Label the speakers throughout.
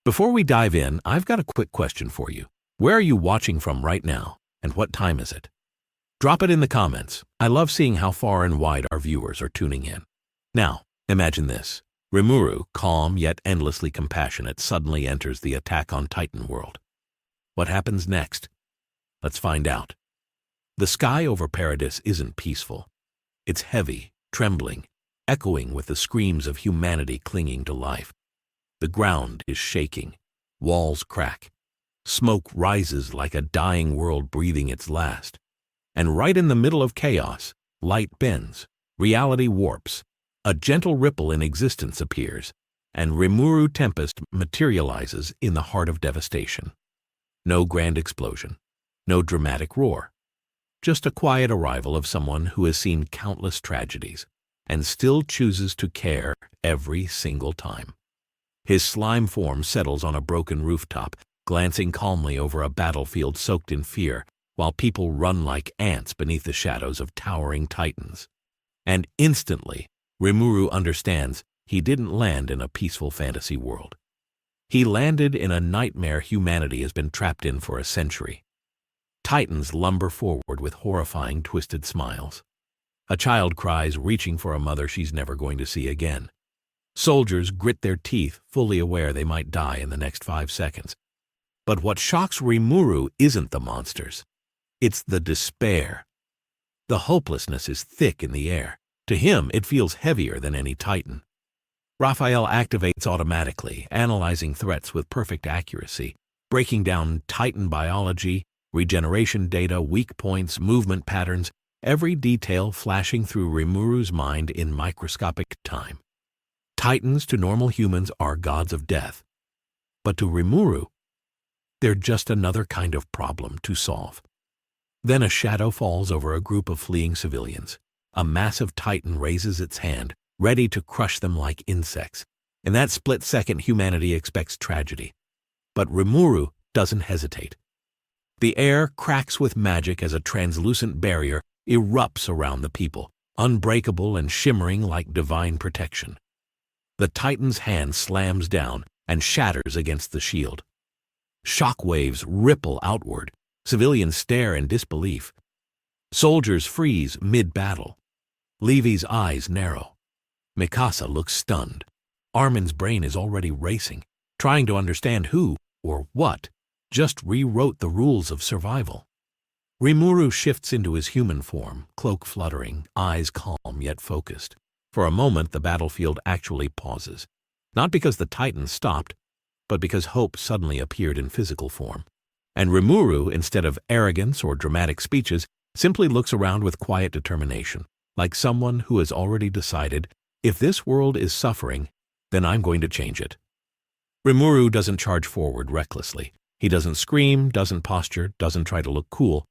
Speaker 1: Before we dive in, I've got a quick question for you. Where are you watching from right now, and what time is it? Drop it in the comments. I love seeing how far and wide our viewers are tuning in. Now, imagine this. Rimuru, calm yet endlessly compassionate, suddenly enters the Attack on Titan world. What happens next? Let's find out. The sky over Paradis isn't peaceful. It's heavy, trembling, echoing with the screams of humanity clinging to life. The ground is shaking. Walls crack. Smoke rises like a dying world breathing its last. And right in the middle of chaos, light bends, reality warps, a gentle ripple in existence appears, and Rimuru Tempest materializes in the heart of devastation. No grand explosion, no dramatic roar, just a quiet arrival of someone who has seen countless tragedies and still chooses to care every single time. His slime form settles on a broken rooftop, glancing calmly over a battlefield soaked in fear, while people run like ants beneath the shadows of towering titans. And instantly, Rimuru understands he didn't land in a peaceful fantasy world. He landed in a nightmare humanity has been trapped in for a century. Titans lumber forward with horrifying, twisted smiles. A child cries, reaching for a mother she's never going to see again. Soldiers grit their teeth, fully aware they might die in the next 5 seconds. But what shocks Rimuru isn't the monsters. It's the despair. The hopelessness is thick in the air. To him, it feels heavier than any Titan. Raphael activates automatically, analyzing threats with perfect accuracy, breaking down Titan biology, regeneration data, weak points, movement patterns, every detail flashing through Rimuru's mind in microscopic time. Titans to normal humans are gods of death. But to Rimuru, they're just another kind of problem to solve. Then a shadow falls over a group of fleeing civilians. A massive Titan raises its hand, ready to crush them like insects. In that split second, humanity expects tragedy. But Rimuru doesn't hesitate. The air cracks with magic as a translucent barrier erupts around the people, unbreakable and shimmering like divine protection. The Titan's hand slams down and shatters against the shield. Shock waves ripple outward. Civilians stare in disbelief. Soldiers freeze mid-battle. Levi's eyes narrow. Mikasa looks stunned. Armin's brain is already racing, trying to understand who, or what, just rewrote the rules of survival. Rimuru shifts into his human form, cloak fluttering, eyes calm yet focused. For a moment, the battlefield actually pauses. Not because the Titans stopped, but because hope suddenly appeared in physical form. And Rimuru, instead of arrogance or dramatic speeches, simply looks around with quiet determination, like someone who has already decided, if this world is suffering, then I'm going to change it. Rimuru doesn't charge forward recklessly. He doesn't scream, doesn't posture, doesn't try to look cool.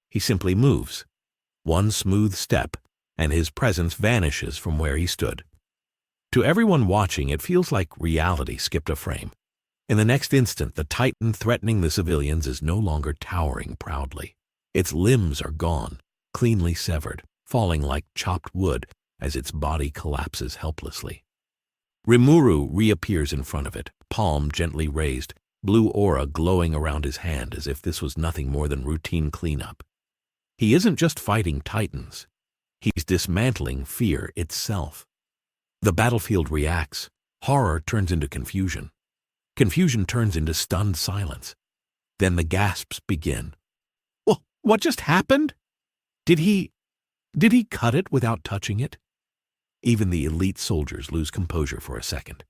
Speaker 1: He simply moves. One smooth step, and his presence vanishes from where he stood. To everyone watching, it feels like reality skipped a frame. In the next instant, the Titan threatening the civilians is no longer towering proudly. Its limbs are gone, cleanly severed, falling like chopped wood as its body collapses helplessly. Rimuru reappears in front of it, palm gently raised, blue aura glowing around his hand as if this was nothing more than routine cleanup. He isn't just fighting Titans. He's dismantling fear itself. The battlefield reacts. Horror turns into confusion. Confusion turns into stunned silence. Then the gasps begin. Well, what just happened? Did he cut it without touching it? Even the elite soldiers lose composure for a second.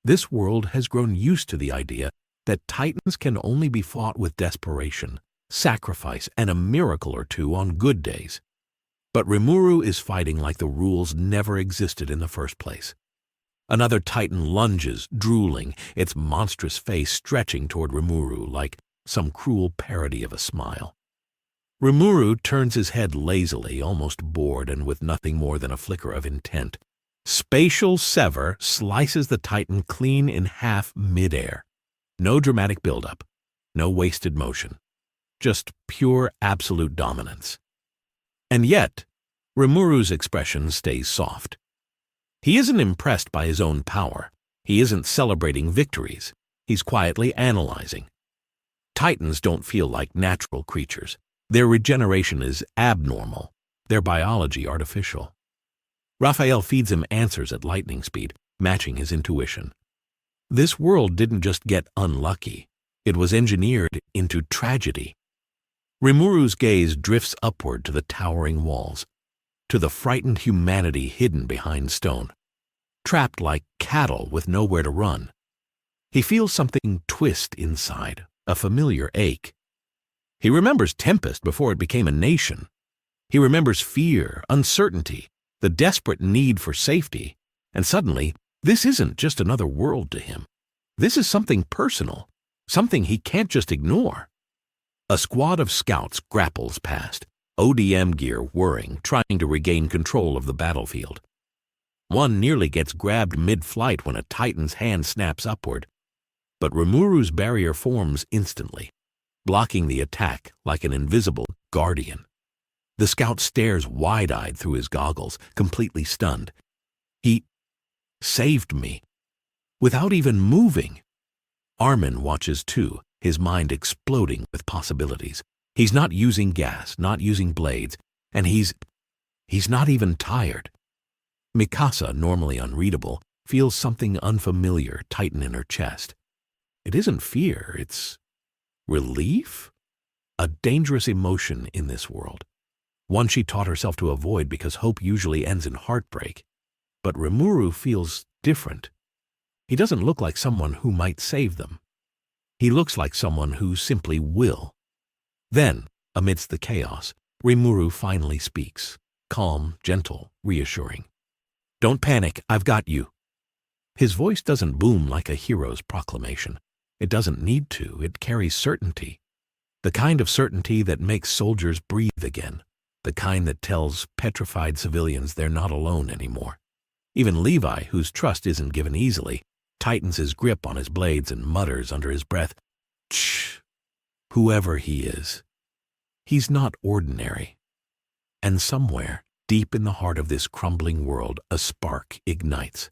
Speaker 1: This world has grown used to the idea that Titans can only be fought with desperation, sacrifice, and a miracle or two on good days. But Rimuru is fighting like the rules never existed in the first place. Another Titan lunges, drooling, its monstrous face stretching toward Rimuru like some cruel parody of a smile. Rimuru turns his head lazily, almost bored and with nothing more than a flicker of intent. Spatial Sever slices the Titan clean in half midair. No dramatic buildup, no wasted motion. Just pure absolute dominance. And yet, Rimuru's expression stays soft. He isn't impressed by his own power. He isn't celebrating victories. He's quietly analyzing. Titans don't feel like natural creatures. Their regeneration is abnormal, their biology artificial. Raphael feeds him answers at lightning speed, matching his intuition. This world didn't just get unlucky, it was engineered into tragedy. Rimuru's gaze drifts upward to the towering walls, to the frightened humanity hidden behind stone, trapped like cattle with nowhere to run. He feels something twist inside, a familiar ache. He remembers Tempest before it became a nation. He remembers fear, uncertainty, the desperate need for safety, and suddenly, this isn't just another world to him. This is something personal, something he can't just ignore. A squad of scouts grapples past, ODM gear whirring, trying to regain control of the battlefield. One nearly gets grabbed mid-flight when a Titan's hand snaps upward, but Rimuru's barrier forms instantly, blocking the attack like an invisible guardian. The scout stares wide-eyed through his goggles, completely stunned. He saved me, without even moving. Armin watches too, his mind exploding with possibilities. He's not using gas, not using blades, and he's not even tired. Mikasa, normally unreadable, feels something unfamiliar tighten in her chest. It isn't fear, it's relief? A dangerous emotion in this world. One she taught herself to avoid because hope usually ends in heartbreak. But Rimuru feels different. He doesn't look like someone who might save them. He looks like someone who simply will. Then, amidst the chaos, Rimuru finally speaks, calm, gentle, reassuring. "Don't panic, I've got you." His voice doesn't boom like a hero's proclamation. It doesn't need to, it carries certainty. The kind of certainty that makes soldiers breathe again. The kind that tells petrified civilians they're not alone anymore. Even Levi, whose trust isn't given easily, tightens his grip on his blades and mutters under his breath, "Shh, whoever he is. He's not ordinary." And somewhere, deep in the heart of this crumbling world, a spark ignites.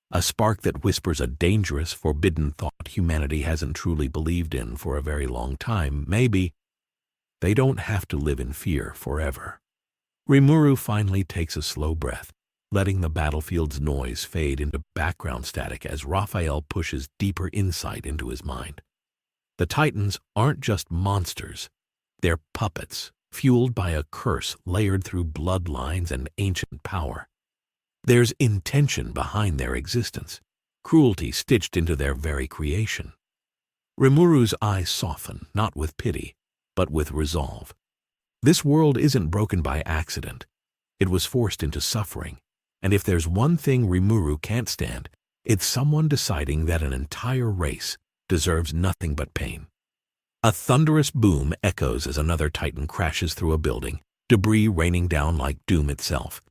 Speaker 1: A spark that whispers a dangerous, forbidden thought humanity hasn't truly believed in for a very long time. Maybe they don't have to live in fear forever. Rimuru finally takes a slow breath, letting the battlefield's noise fade into background static as Raphael pushes deeper insight into his mind. The Titans aren't just monsters. They're puppets, fueled by a curse layered through bloodlines and ancient power. There's intention behind their existence, cruelty stitched into their very creation. Rimuru's eyes soften, not with pity, but with resolve. This world isn't broken by accident. It was forced into suffering, and if there's one thing Rimuru can't stand, it's someone deciding that an entire race deserves nothing but pain. A thunderous boom echoes as another Titan crashes through a building, debris raining down like doom itself.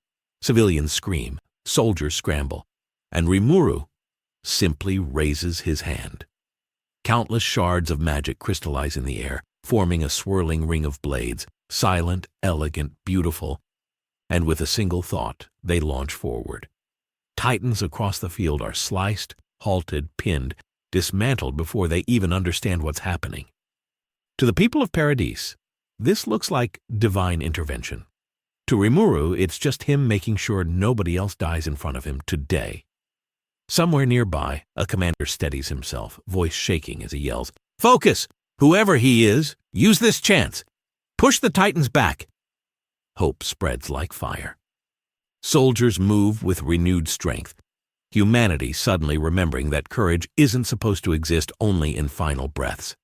Speaker 1: Civilians scream, soldiers scramble, and Rimuru simply raises his hand. Countless shards of magic crystallize in the air, forming a swirling ring of blades, silent, elegant, beautiful, and with a single thought, they launch forward. Titans across the field are sliced, halted, pinned, dismantled before they even understand what's happening. To the people of Paradis, this looks like divine intervention. To Rimuru, it's just him making sure nobody else dies in front of him today. Somewhere nearby, a commander steadies himself, voice shaking as he yells, "Focus! Whoever he is, use this chance! Push the Titans back!" Hope spreads like fire. Soldiers move with renewed strength, humanity suddenly remembering that courage isn't supposed to exist only in final breaths.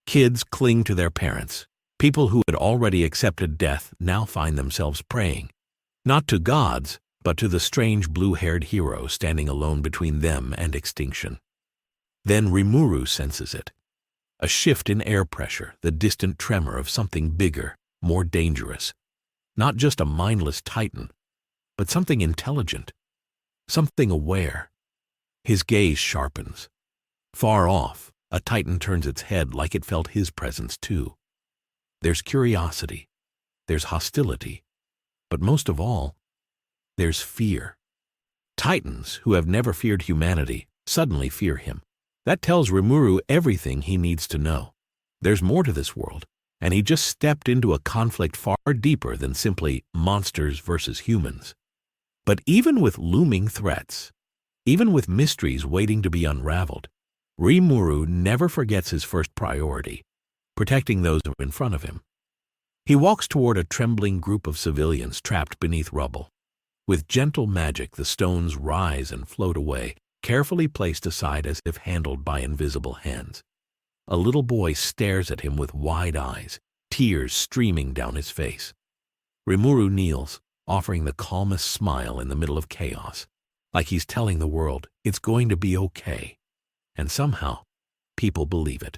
Speaker 1: Kids cling to their parents. People who had already accepted death now find themselves praying, not to gods, but to the strange blue-haired hero standing alone between them and extinction. Then Rimuru senses it. A shift in air pressure, the distant tremor of something bigger, more dangerous. Not just a mindless Titan, but something intelligent, something aware. His gaze sharpens. Far off, a Titan turns its head like it felt his presence too. There's curiosity, there's hostility, but most of all, there's fear. Titans, who have never feared humanity, suddenly fear him. That tells Rimuru everything he needs to know. There's more to this world, and he just stepped into a conflict far deeper than simply monsters versus humans. But even with looming threats, even with mysteries waiting to be unraveled, Rimuru never forgets his first priority, protecting those in front of him. He walks toward a trembling group of civilians trapped beneath rubble. With gentle magic, the stones rise and float away, carefully placed aside as if handled by invisible hands. A little boy stares at him with wide eyes, tears streaming down his face. Rimuru kneels, offering the calmest smile in the middle of chaos, like he's telling the world it's going to be okay. And somehow, people believe it.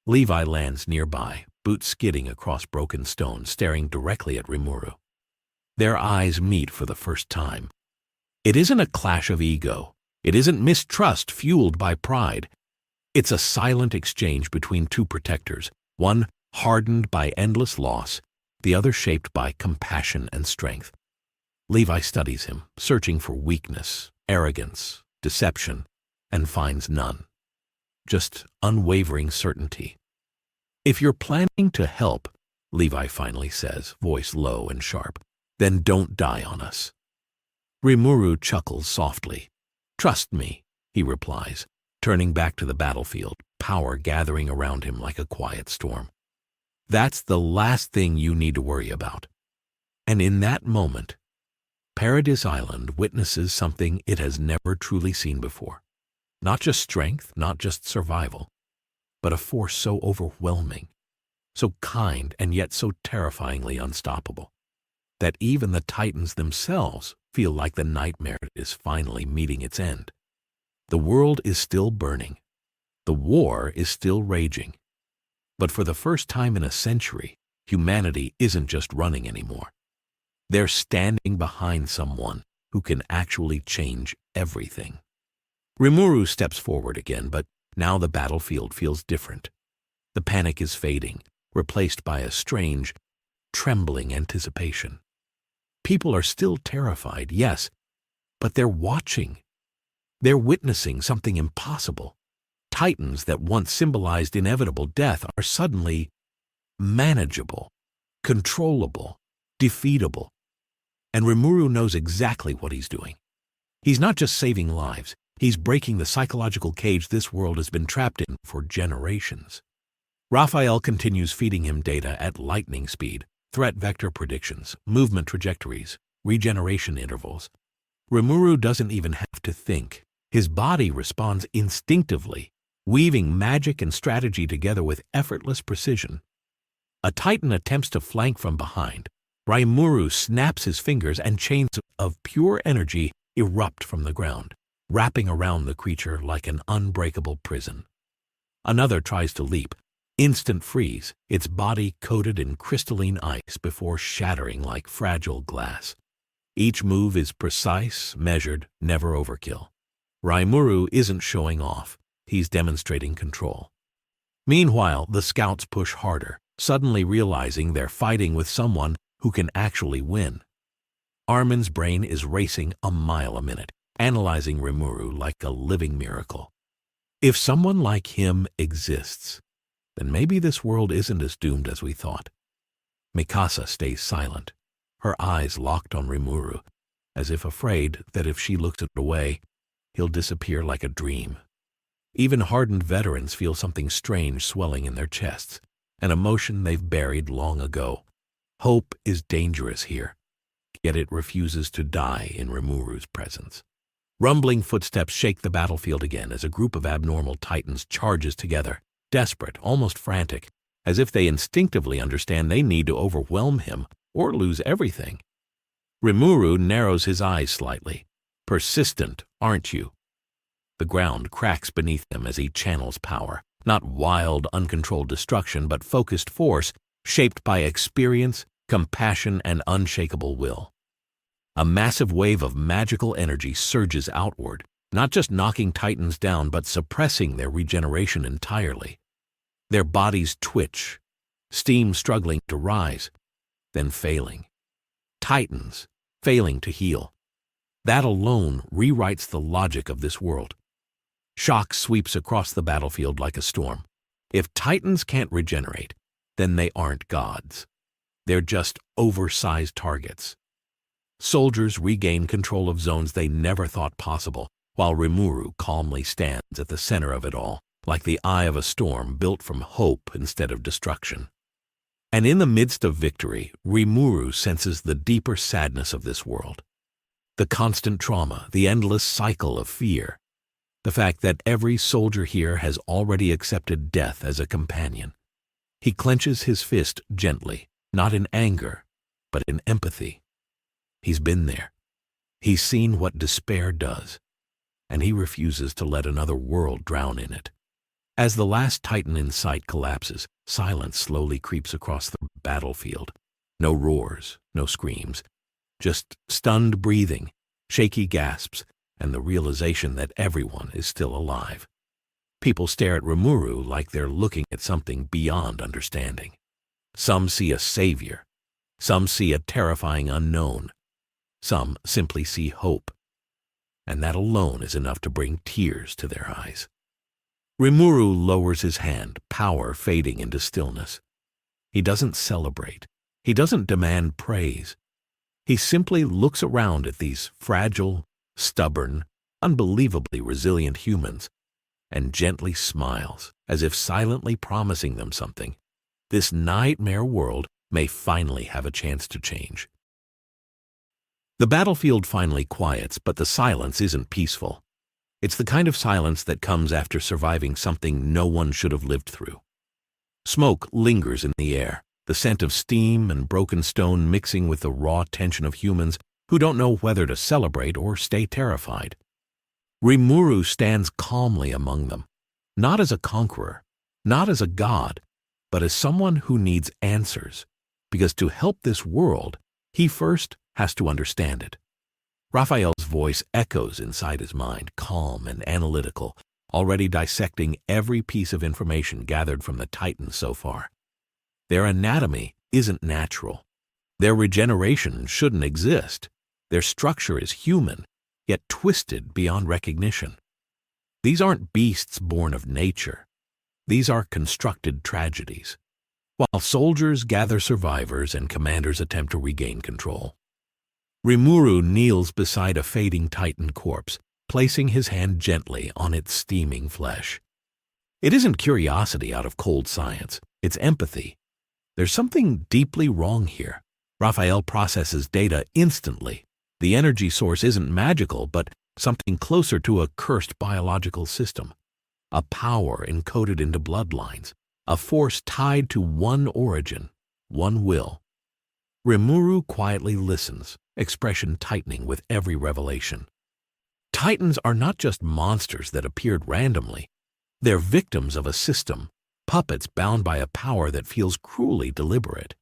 Speaker 1: Levi lands nearby, boots skidding across broken stone, staring directly at Rimuru. Their eyes meet for the first time. It isn't a clash of ego. It isn't mistrust fueled by pride. It's a silent exchange between two protectors, one hardened by endless loss, the other shaped by compassion and strength. Levi studies him, searching for weakness, arrogance, deception, and finds none. Just unwavering certainty. "If you're planning to help," Levi finally says, voice low and sharp, "then don't die on us." Rimuru chuckles softly. "Trust me," he replies, turning back to the battlefield, power gathering around him like a quiet storm. "That's the last thing you need to worry about." And in that moment, Paradis Island witnesses something it has never truly seen before. Not just strength, not just survival, but a force so overwhelming, so kind and yet so terrifyingly unstoppable, that even the Titans themselves feel like the nightmare is finally meeting its end. The world is still burning. The war is still raging. But for the first time in a century, humanity isn't just running anymore. They're standing behind someone who can actually change everything. Rimuru steps forward again, but now the battlefield feels different. The panic is fading, replaced by a strange, trembling anticipation. People are still terrified, yes, but they're watching. They're witnessing something impossible. Titans that once symbolized inevitable death are suddenly manageable, controllable, defeatable. And Rimuru knows exactly what he's doing. He's not just saving lives, he's breaking the psychological cage this world has been trapped in for generations. Raphael continues feeding him data at lightning speed, threat vector predictions, movement trajectories, regeneration intervals. Rimuru doesn't even have to think. His body responds instinctively, weaving magic and strategy together with effortless precision. A Titan attempts to flank from behind. Rimuru snaps his fingers and chains of pure energy erupt from the ground, wrapping around the creature like an unbreakable prison. Another tries to leap. Instant freeze, its body coated in crystalline ice before shattering like fragile glass. Each move is precise, measured, never overkill. Rimuru isn't showing off. He's demonstrating control. Meanwhile, the scouts push harder, suddenly realizing they're fighting with someone who can actually win. Armin's brain is racing a mile a minute, analyzing Rimuru like a living miracle. If someone like him exists, then maybe this world isn't as doomed as we thought. Mikasa stays silent, her eyes locked on Rimuru, as if afraid that if she looks away, he'll disappear like a dream. Even hardened veterans feel something strange swelling in their chests, an emotion they've buried long ago. Hope is dangerous here, yet it refuses to die in Rimuru's presence. Rumbling footsteps shake the battlefield again as a group of abnormal Titans charges together, desperate, almost frantic, as if they instinctively understand they need to overwhelm him or lose everything. Rimuru narrows his eyes slightly. "Persistent, aren't you?" The ground cracks beneath him as he channels power, not wild, uncontrolled destruction, but focused force shaped by experience, compassion, and unshakable will. A massive wave of magical energy surges outward, not just knocking Titans down, but suppressing their regeneration entirely. Their bodies twitch, steam struggling to rise, then failing. Titans failing to heal. That alone rewrites the logic of this world. Shock sweeps across the battlefield like a storm. If Titans can't regenerate, then they aren't gods. They're just oversized targets. Soldiers regain control of zones they never thought possible, while Rimuru calmly stands at the center of it all, like the eye of a storm built from hope instead of destruction. And in the midst of victory, Rimuru senses the deeper sadness of this world. The constant trauma, the endless cycle of fear. The fact that every soldier here has already accepted death as a companion. He clenches his fist gently, not in anger, but in empathy. He's been there. He's seen what despair does, and he refuses to let another world drown in it. As the last Titan in sight collapses, silence slowly creeps across the battlefield. No roars, no screams, just stunned breathing, shaky gasps, and the realization that everyone is still alive. People stare at Rimuru like they're looking at something beyond understanding. Some see a savior. Some see a terrifying unknown. Some simply see hope. And that alone is enough to bring tears to their eyes. Rimuru lowers his hand, power fading into stillness. He doesn't celebrate. He doesn't demand praise. He simply looks around at these fragile, stubborn, unbelievably resilient humans and gently smiles, as if silently promising them something. This nightmare world may finally have a chance to change. The battlefield finally quiets, but the silence isn't peaceful. It's the kind of silence that comes after surviving something no one should have lived through. Smoke lingers in the air, the scent of steam and broken stone mixing with the raw tension of humans who don't know whether to celebrate or stay terrified. Rimuru stands calmly among them, not as a conqueror, not as a god, but as someone who needs answers, because to help this world, he first has to understand it. Raphael's voice echoes inside his mind, calm and analytical, already dissecting every piece of information gathered from the Titans so far. Their anatomy isn't natural. Their regeneration shouldn't exist. Their structure is human, yet twisted beyond recognition. These aren't beasts born of nature. These are constructed tragedies. While soldiers gather survivors and commanders attempt to regain control, Rimuru kneels beside a fading Titan corpse, placing his hand gently on its steaming flesh. It isn't curiosity out of cold science, it's empathy. There's something deeply wrong here. Raphael processes data instantly. The energy source isn't magical, but something closer to a cursed biological system. A power encoded into bloodlines. A force tied to one origin, one will. Rimuru quietly listens, expression tightening with every revelation. Titans are not just monsters that appeared randomly. They're victims of a system, puppets bound by a power that feels cruelly deliberate.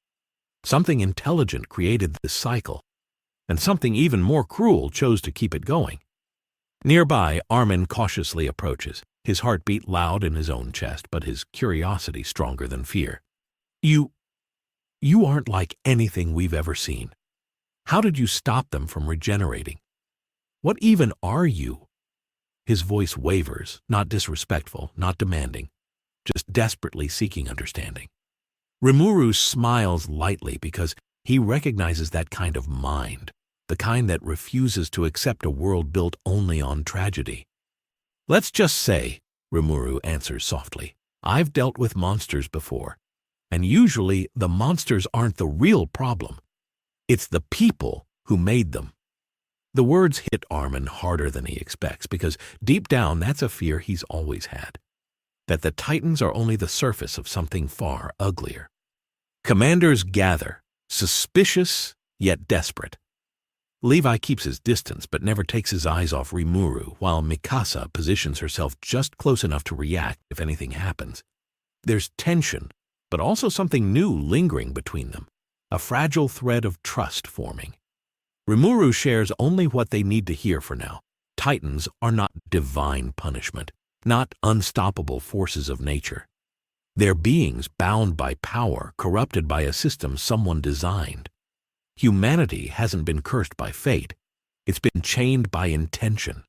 Speaker 1: Something intelligent created this cycle, and something even more cruel chose to keep it going. Nearby, Armin cautiously approaches, his heartbeat loud in his own chest, but his curiosity stronger than fear. You aren't like anything we've ever seen. How did you stop them from regenerating? What even are you? His voice wavers, not disrespectful, not demanding, just desperately seeking understanding. Rimuru smiles lightly because he recognizes that kind of mind, the kind that refuses to accept a world built only on tragedy. Let's just say, Rimuru answers softly, I've dealt with monsters before, and usually the monsters aren't the real problem. It's the people who made them. The words hit Armin harder than he expects because deep down that's a fear he's always had, that the Titans are only the surface of something far uglier. Commanders gather, suspicious yet desperate. Levi keeps his distance but never takes his eyes off Rimuru, while Mikasa positions herself just close enough to react if anything happens. There's tension, but also something new lingering between them, a fragile thread of trust forming. Rimuru shares only what they need to hear for now. Titans are not divine punishment, not unstoppable forces of nature. They're beings bound by power, corrupted by a system someone designed. Humanity hasn't been cursed by fate. It's been chained by intention.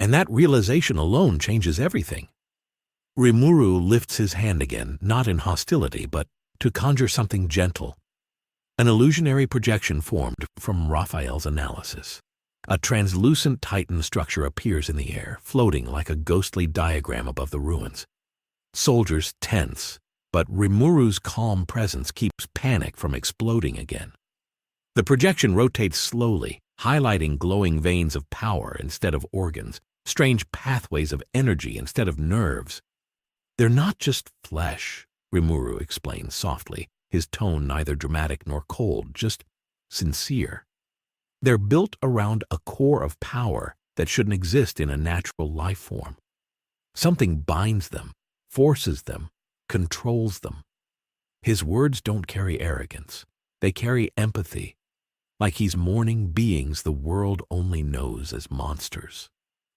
Speaker 1: And that realization alone changes everything. Rimuru lifts his hand again, not in hostility, but to conjure something gentle. An illusionary projection formed from Raphael's analysis. A translucent Titan structure appears in the air, floating like a ghostly diagram above the ruins. Soldiers tense, but Rimuru's calm presence keeps panic from exploding again. The projection rotates slowly, highlighting glowing veins of power instead of organs, strange pathways of energy instead of nerves. They're not just flesh, Rimuru explains softly, his tone neither dramatic nor cold, just sincere. They're built around a core of power that shouldn't exist in a natural life form. Something binds them, forces them, controls them. His words don't carry arrogance. They carry empathy, like he's mourning beings the world only knows as monsters.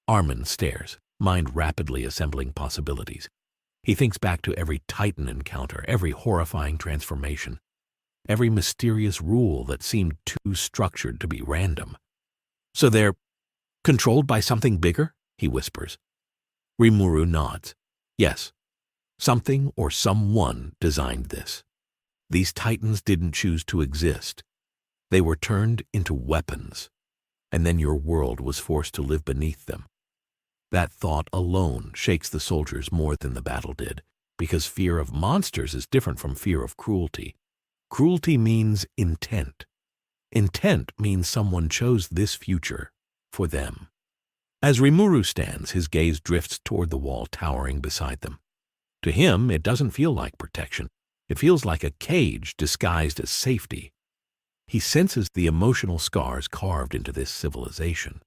Speaker 1: Armin stares, mind rapidly assembling possibilities. He thinks back to every Titan encounter, every horrifying transformation, every mysterious rule that seemed too structured to be random. So they're controlled by something bigger? He whispers. Rimuru nods. Yes, something or someone designed this. These Titans didn't choose to exist. They were turned into weapons, and then your world was forced to live beneath them. That thought alone shakes the soldiers more than the battle did, because fear of monsters is different from fear of cruelty. Cruelty means intent. Intent means someone chose this future for them. As Rimuru stands, his gaze drifts toward the wall towering beside them. To him, it doesn't feel like protection. It feels like a cage disguised as safety. He senses the emotional scars carved into this civilization.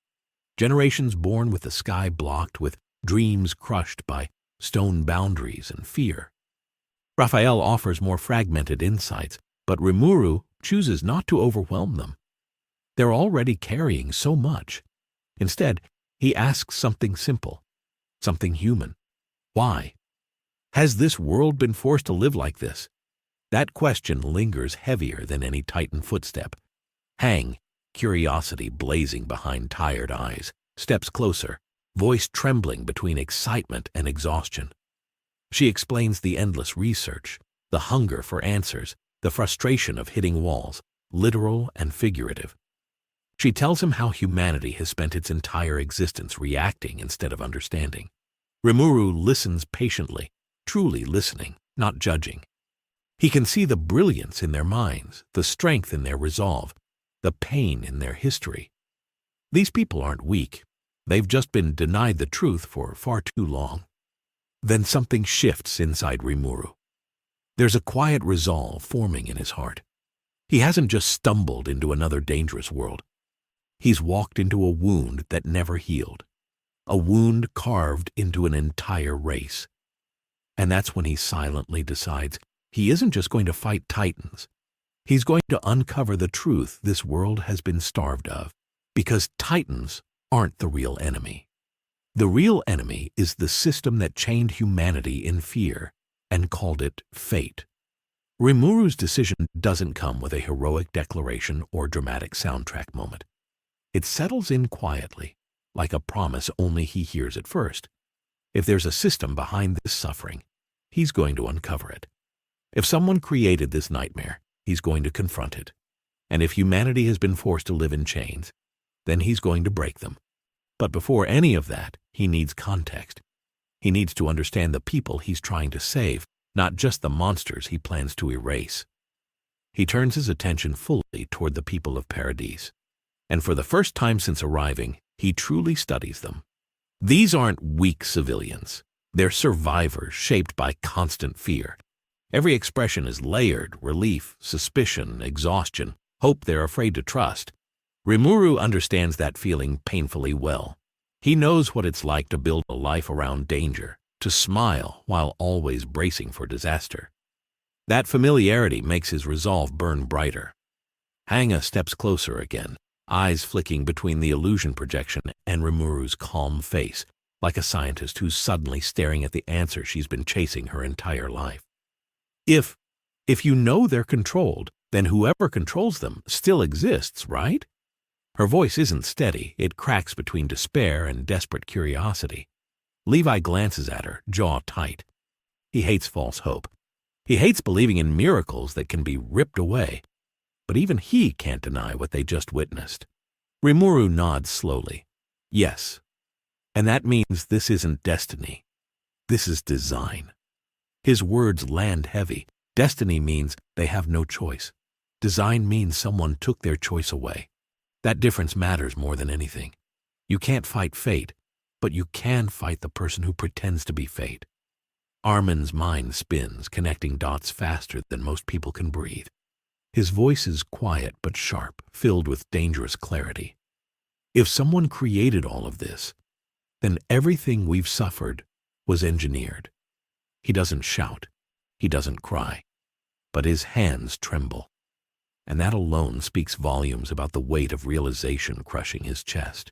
Speaker 1: Generations born with the sky blocked, with dreams crushed by stone boundaries and fear. Raphael offers more fragmented insights, but Rimuru chooses not to overwhelm them. They're already carrying so much. Instead, he asks something simple, something human. Why? Has this world been forced to live like this? That question lingers heavier than any Titan footstep. Hang, curiosity blazing behind tired eyes, steps closer, voice trembling between excitement and exhaustion. She explains the endless research, the hunger for answers, the frustration of hitting walls, literal and figurative. She tells him how humanity has spent its entire existence reacting instead of understanding. Rimuru listens patiently, truly listening, not judging. He can see the brilliance in their minds, the strength in their resolve, the pain in their history. These people aren't weak. They've just been denied the truth for far too long. Then something shifts inside Rimuru. There's a quiet resolve forming in his heart. He hasn't just stumbled into another dangerous world. He's walked into a wound that never healed, a wound carved into an entire race. And that's when he silently decides he isn't just going to fight Titans. He's going to uncover the truth this world has been starved of, because Titans aren't the real enemy. The real enemy is the system that chained humanity in fear and called it fate. Rimuru's decision doesn't come with a heroic declaration or dramatic soundtrack moment. It settles in quietly, like a promise only he hears at first. If there's a system behind this suffering, he's going to uncover it. If someone created this nightmare, he's going to confront it. And if humanity has been forced to live in chains, then he's going to break them. But before any of that, he needs context. He needs to understand the people he's trying to save, not just the monsters he plans to erase. He turns his attention fully toward the people of Paradis. And for the first time since arriving, he truly studies them. These aren't weak civilians. They're survivors shaped by constant fear. Every expression is layered: relief, suspicion, exhaustion, hope they're afraid to trust. Rimuru understands that feeling painfully well. He knows what it's like to build a life around danger, to smile while always bracing for disaster. That familiarity makes his resolve burn brighter. Hanga steps closer again, eyes flicking between the illusion projection and Rimuru's calm face, like a scientist who's suddenly staring at the answer she's been chasing her entire life. If you know they're controlled, then whoever controls them still exists, right? Her voice isn't steady, it cracks between despair and desperate curiosity. Levi glances at her, jaw tight. He hates false hope. He hates believing in miracles that can be ripped away. But even he can't deny what they just witnessed. Rimuru nods slowly. Yes. And that means this isn't destiny. This is design. His words land heavy. Destiny means they have no choice. Design means someone took their choice away. That difference matters more than anything. You can't fight fate, but you can fight the person who pretends to be fate. Armin's mind spins, connecting dots faster than most people can breathe. His voice is quiet but sharp, filled with dangerous clarity. If someone created all of this, then everything we've suffered was engineered. He doesn't shout, he doesn't cry, but his hands tremble. And that alone speaks volumes about the weight of realization crushing his chest.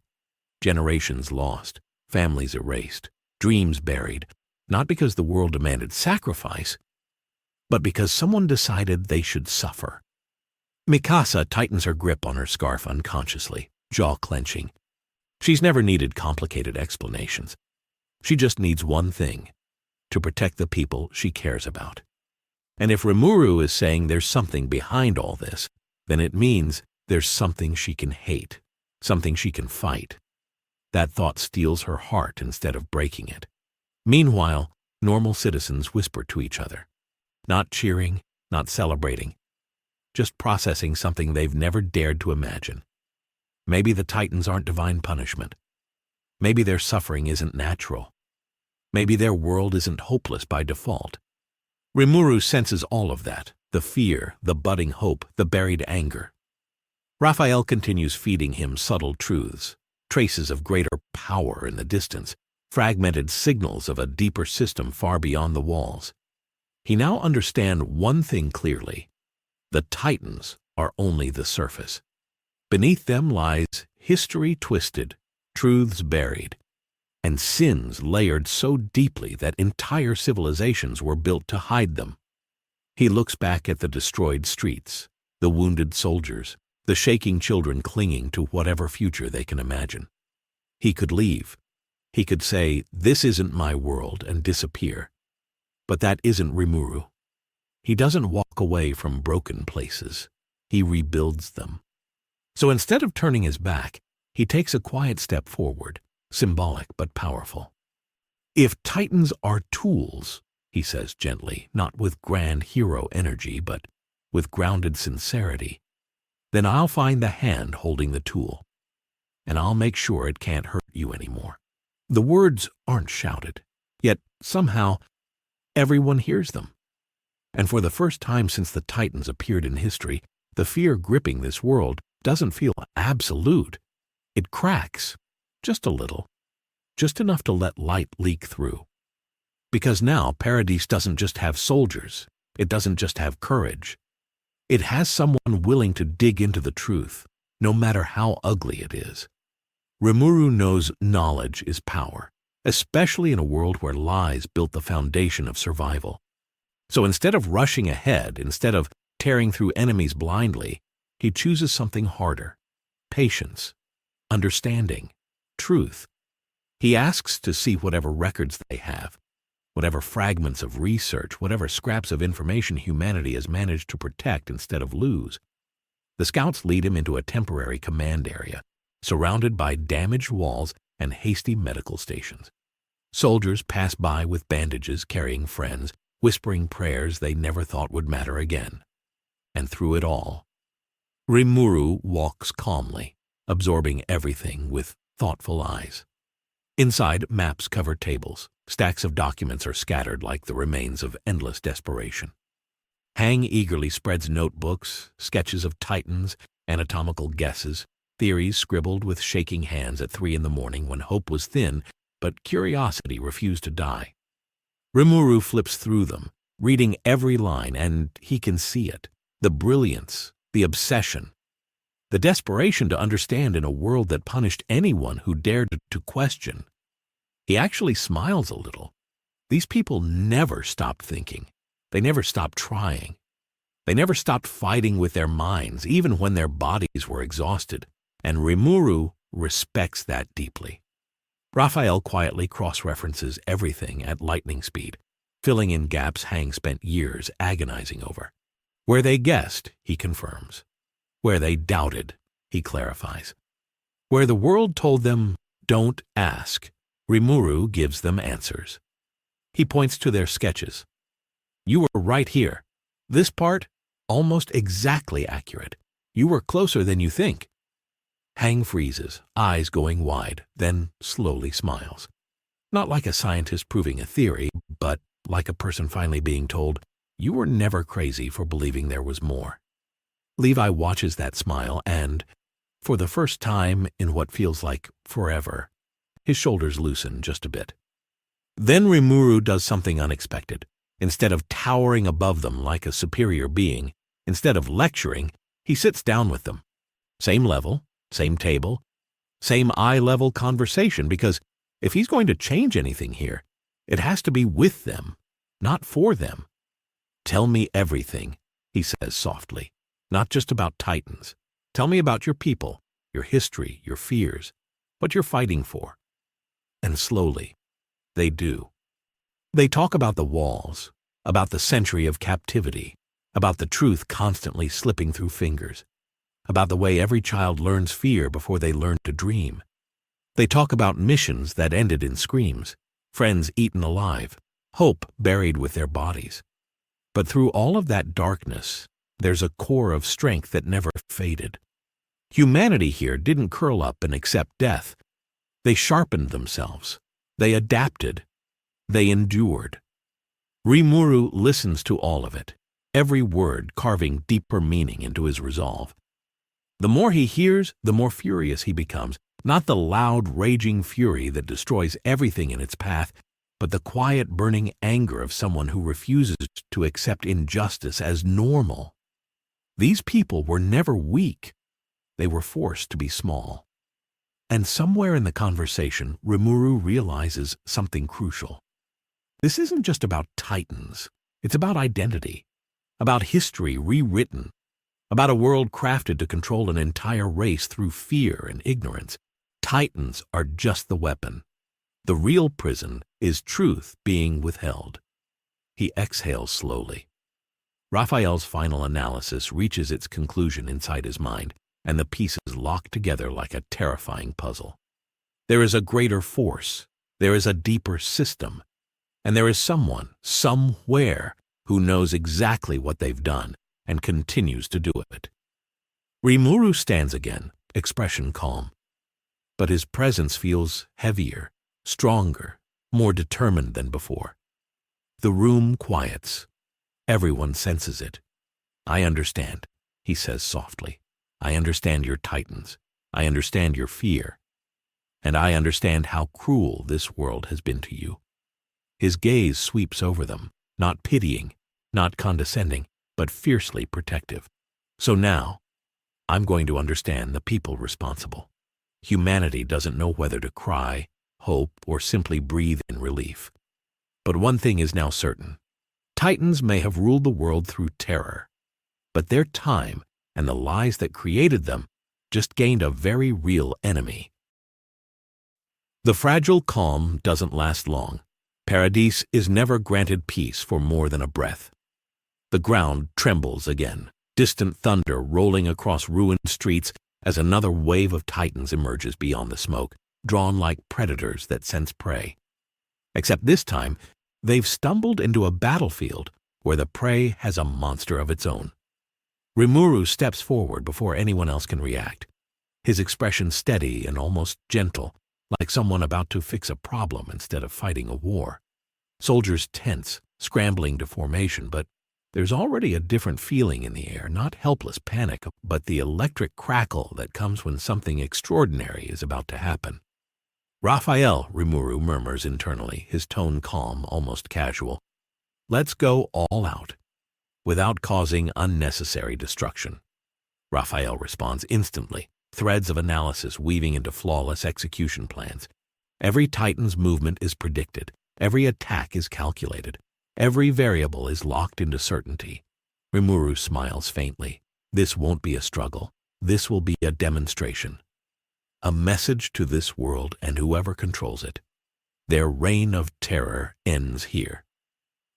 Speaker 1: Generations lost, families erased, dreams buried, not because the world demanded sacrifice, but because someone decided they should suffer. Mikasa tightens her grip on her scarf unconsciously, jaw clenching. She's never needed complicated explanations. She just needs one thing, to protect the people she cares about. And if Rimuru is saying there's something behind all this, then it means there's something she can hate, something she can fight. That thought steals her heart instead of breaking it. Meanwhile, normal citizens whisper to each other, not cheering, not celebrating, just processing something they've never dared to imagine. Maybe the Titans aren't divine punishment. Maybe their suffering isn't natural. Maybe their world isn't hopeless by default. Rimuru senses all of that, the fear, the budding hope, the buried anger. Raphael continues feeding him subtle truths, traces of greater power in the distance, fragmented signals of a deeper system far beyond the walls. He now understands one thing clearly. The Titans are only the surface. Beneath them lies history twisted, truths buried, and sins layered so deeply that entire civilizations were built to hide them. He looks back at the destroyed streets, the wounded soldiers, the shaking children clinging to whatever future they can imagine. He could leave. He could say, "This isn't my world," and disappear. But that isn't Rimuru. He doesn't walk away from broken places. He rebuilds them. So instead of turning his back, he takes a quiet step forward, symbolic but powerful. "If Titans are tools," he says gently, not with grand hero energy, but with grounded sincerity, "then I'll find the hand holding the tool, and I'll make sure it can't hurt you anymore." The words aren't shouted, yet somehow everyone hears them. And for the first time since the Titans appeared in history, the fear gripping this world doesn't feel absolute. It cracks, just a little, just enough to let light leak through. Because now Paradis doesn't just have soldiers, it doesn't just have courage. It has someone willing to dig into the truth, no matter how ugly it is. Rimuru knows knowledge is power, especially in a world where lies built the foundation of survival. So instead of rushing ahead, instead of tearing through enemies blindly, he chooses something harder: patience, understanding, truth. He asks to see whatever records they have, whatever fragments of research, whatever scraps of information humanity has managed to protect instead of lose. The scouts lead him into a temporary command area, surrounded by damaged walls and hasty medical stations. Soldiers pass by with bandages, carrying friends, whispering prayers they never thought would matter again. And through it all, Rimuru walks calmly, absorbing everything with thoughtful eyes. Inside, maps cover tables. Stacks of documents are scattered like the remains of endless desperation. Hang eagerly spreads notebooks, sketches of Titans, anatomical guesses, theories scribbled with shaking hands at 3 a.m. when hope was thin, but curiosity refused to die. Rimuru flips through them, reading every line, and he can see it. The brilliance, the obsession, the desperation to understand in a world that punished anyone who dared to question. He actually smiles a little. These people never stopped thinking. They never stopped trying. They never stopped fighting with their minds, even when their bodies were exhausted. and Rimuru respects that deeply. Raphael quietly cross-references everything at lightning speed, filling in gaps Hang spent years agonizing over. Where they guessed, he confirms. Where they doubted, he clarifies. Where the world told them, don't ask, Rimuru gives them answers. He points to their sketches. You were right here. This part, almost exactly accurate. You were closer than you think. Hang freezes, eyes going wide, then slowly smiles. Not like a scientist proving a theory, but like a person finally being told, you were never crazy for believing there was more. Levi watches that smile and, for the first time in what feels like forever, his shoulders loosen just a bit. Then Rimuru does something unexpected. Instead of towering above them like a superior being, instead of lecturing, he sits down with them. Same level, same table, same eye-level conversation, because if he's going to change anything here, it has to be with them, not for them. Tell me everything, he says softly, not just about Titans. Tell me about your people, your history, your fears, what you're fighting for. And slowly, they do. They talk about the walls, about the century of captivity, about the truth constantly slipping through fingers, about the way every child learns fear before they learn to dream. They talk about missions that ended in screams, friends eaten alive, hope buried with their bodies. But through all of that darkness, there's a core of strength that never faded. Humanity here didn't curl up and accept death. They sharpened themselves. They adapted. They endured. Rimuru listens to all of it, every word carving deeper meaning into his resolve. The more he hears, the more furious he becomes, not the loud, raging fury that destroys everything in its path, but the quiet, burning anger of someone who refuses to accept injustice as normal. These people were never weak. They were forced to be small. And somewhere in the conversation, Rimuru realizes something crucial. This isn't just about Titans. It's about identity, about history rewritten, about a world crafted to control an entire race through fear and ignorance. Titans are just the weapon. The real prison is truth being withheld. He exhales slowly. Raphael's final analysis reaches its conclusion inside his mind, and the pieces lock together like a terrifying puzzle. There is a greater force, there is a deeper system, and there is someone, somewhere, who knows exactly what they've done and continues to do it. Rimuru stands again, expression calm. But his presence feels heavier, stronger, more determined than before. The room quiets. Everyone senses it. I understand, he says softly. I understand your Titans. I understand your fear. And I understand how cruel this world has been to you. His gaze sweeps over them, not pitying, not condescending, but fiercely protective. So now, I'm going to understand the people responsible. Humanity doesn't know whether to cry, hope, or simply breathe in relief. But one thing is now certain. Titans may have ruled the world through terror, but their time and the lies that created them just gained a very real enemy. The fragile calm doesn't last long. Paradis is never granted peace for more than a breath. The ground trembles again, distant thunder rolling across ruined streets as another wave of Titans emerges beyond the smoke, drawn like predators that sense prey. Except this time, they've stumbled into a battlefield where the prey has a monster of its own. Rimuru steps forward before anyone else can react, his expression steady and almost gentle, like someone about to fix a problem instead of fighting a war. Soldiers tense, scrambling to formation, but there's already a different feeling in the air, not helpless panic, but the electric crackle that comes when something extraordinary is about to happen. Raphael, Rimuru murmurs internally, his tone calm, almost casual. Let's go all out, without causing unnecessary destruction. Raphael responds instantly, threads of analysis weaving into flawless execution plans. Every Titan's movement is predicted. Every attack is calculated. Every variable is locked into certainty. Rimuru smiles faintly. This won't be a struggle. This will be a demonstration. a message to this world and whoever controls it. Their reign of terror ends here.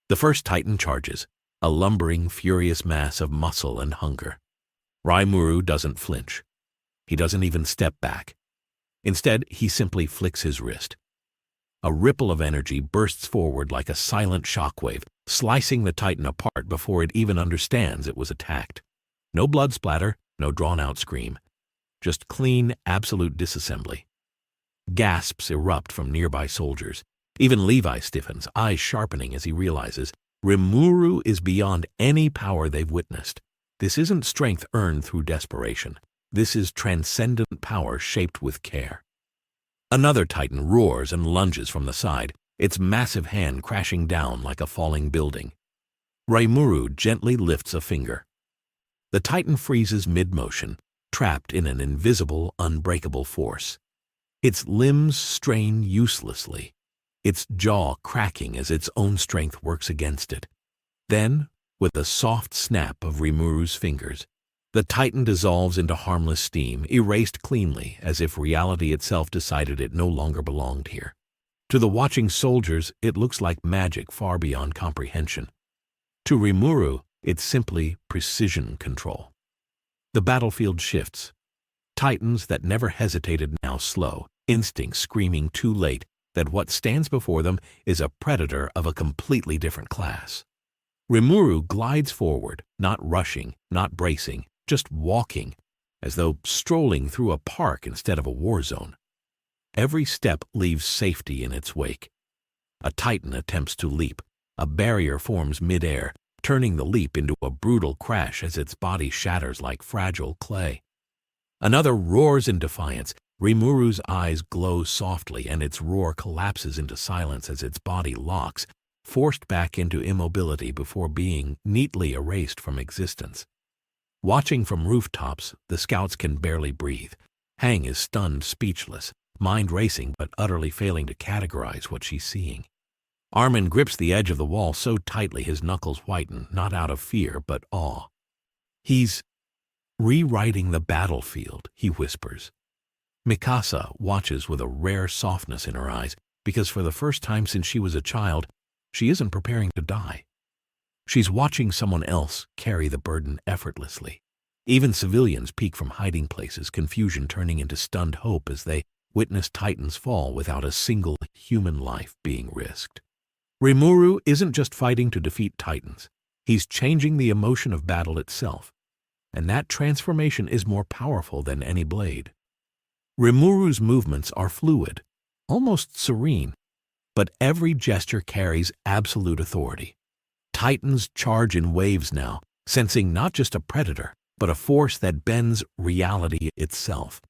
Speaker 1: The first Titan charges, a lumbering, furious mass of muscle and hunger. Rimuru doesn't flinch. He doesn't even step back. Instead, he simply flicks his wrist. A ripple of energy bursts forward like a silent shockwave, slicing the Titan apart before it even understands it was attacked. No blood splatter, no drawn-out scream. Just clean, absolute disassembly. Gasps erupt from nearby soldiers. Even Levi stiffens, eyes sharpening as he realizes Rimuru is beyond any power they've witnessed. This isn't strength earned through desperation. This is transcendent power shaped with care. Another Titan roars and lunges from the side, its massive hand crashing down like a falling building. Rimuru gently lifts a finger. The Titan freezes mid-motion, trapped in an invisible, unbreakable force. Its limbs strain uselessly, its jaw cracking as its own strength works against it. Then, with a soft snap of Rimuru's fingers, the Titan dissolves into harmless steam, erased cleanly as if reality itself decided it no longer belonged here. To the watching soldiers, it looks like magic far beyond comprehension. To Rimuru, it's simply precision control. The battlefield shifts. Titans that never hesitated now slow, instincts screaming too late that what stands before them is a predator of a completely different class. Rimuru glides forward, not rushing, not bracing, just walking, as though strolling through a park instead of a war zone. Every step leaves safety in its wake. A Titan attempts to leap. A barrier forms mid-air, turning the leap into a brutal crash as its body shatters like fragile clay. Another roars in defiance. Rimuru's eyes glow softly, and its roar collapses into silence as its body locks, forced back into immobility before being neatly erased from existence. Watching from rooftops, the scouts can barely breathe. Hang is stunned, speechless, mind racing but utterly failing to categorize what she's seeing. Armin grips the edge of the wall so tightly his knuckles whiten, not out of fear but awe. He's rewriting the battlefield, he whispers. Mikasa watches with a rare softness in her eyes because for the first time since she was a child, she isn't preparing to die. She's watching someone else carry the burden effortlessly. Even civilians peek from hiding places, confusion turning into stunned hope as they witness Titans fall without a single human life being risked. Rimuru isn't just fighting to defeat Titans. He's changing the emotion of battle itself. And that transformation is more powerful than any blade. Rimuru's movements are fluid, almost serene, but every gesture carries absolute authority. Titans charge in waves now, sensing not just a predator, but a force that bends reality itself.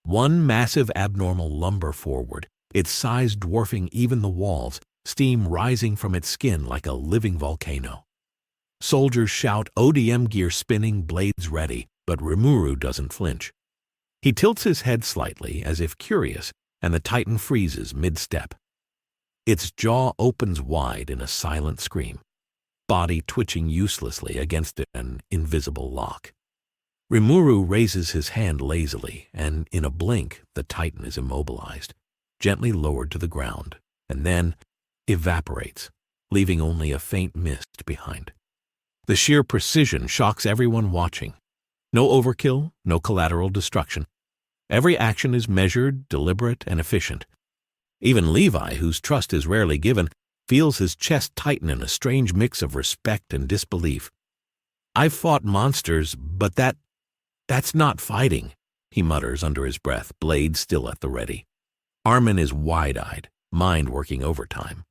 Speaker 1: One massive abnormal lumber forward, its size dwarfing even the walls, steam rising from its skin like a living volcano. Soldiers shout, ODM gear spinning, blades ready, but Rimuru doesn't flinch. He tilts his head slightly, as if curious, and the Titan freezes mid-step. Its jaw opens wide in a silent scream, body twitching uselessly against an invisible lock. Rimuru raises his hand lazily, and in a blink, the Titan is immobilized, gently lowered to the ground, and then evaporates, leaving only a faint mist behind. The sheer precision shocks everyone watching. No overkill, no collateral destruction. Every action is measured, deliberate, and efficient. Even Levi, whose trust is rarely given, feels his chest tighten in a strange mix of respect and disbelief. I've fought monsters, but that's not fighting, he mutters under his breath, blade still at the ready. Armin is wide-eyed, mind working overtime.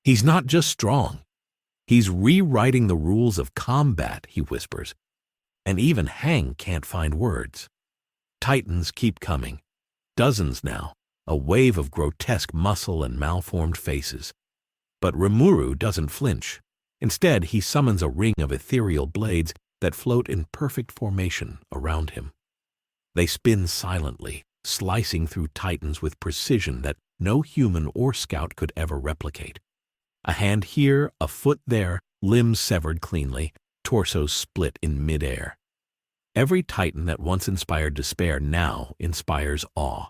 Speaker 1: He's not just strong. He's rewriting the rules of combat, he whispers. And even Hang can't find words. Titans keep coming. Dozens now, a wave of grotesque muscle and malformed faces. But Rimuru doesn't flinch. Instead, he summons a ring of ethereal blades that float in perfect formation around him. They spin silently, slicing through Titans with precision that no human or scout could ever replicate. A hand here, a foot there, limbs severed cleanly, torsos split in midair. Every titan that once inspired despair now inspires awe,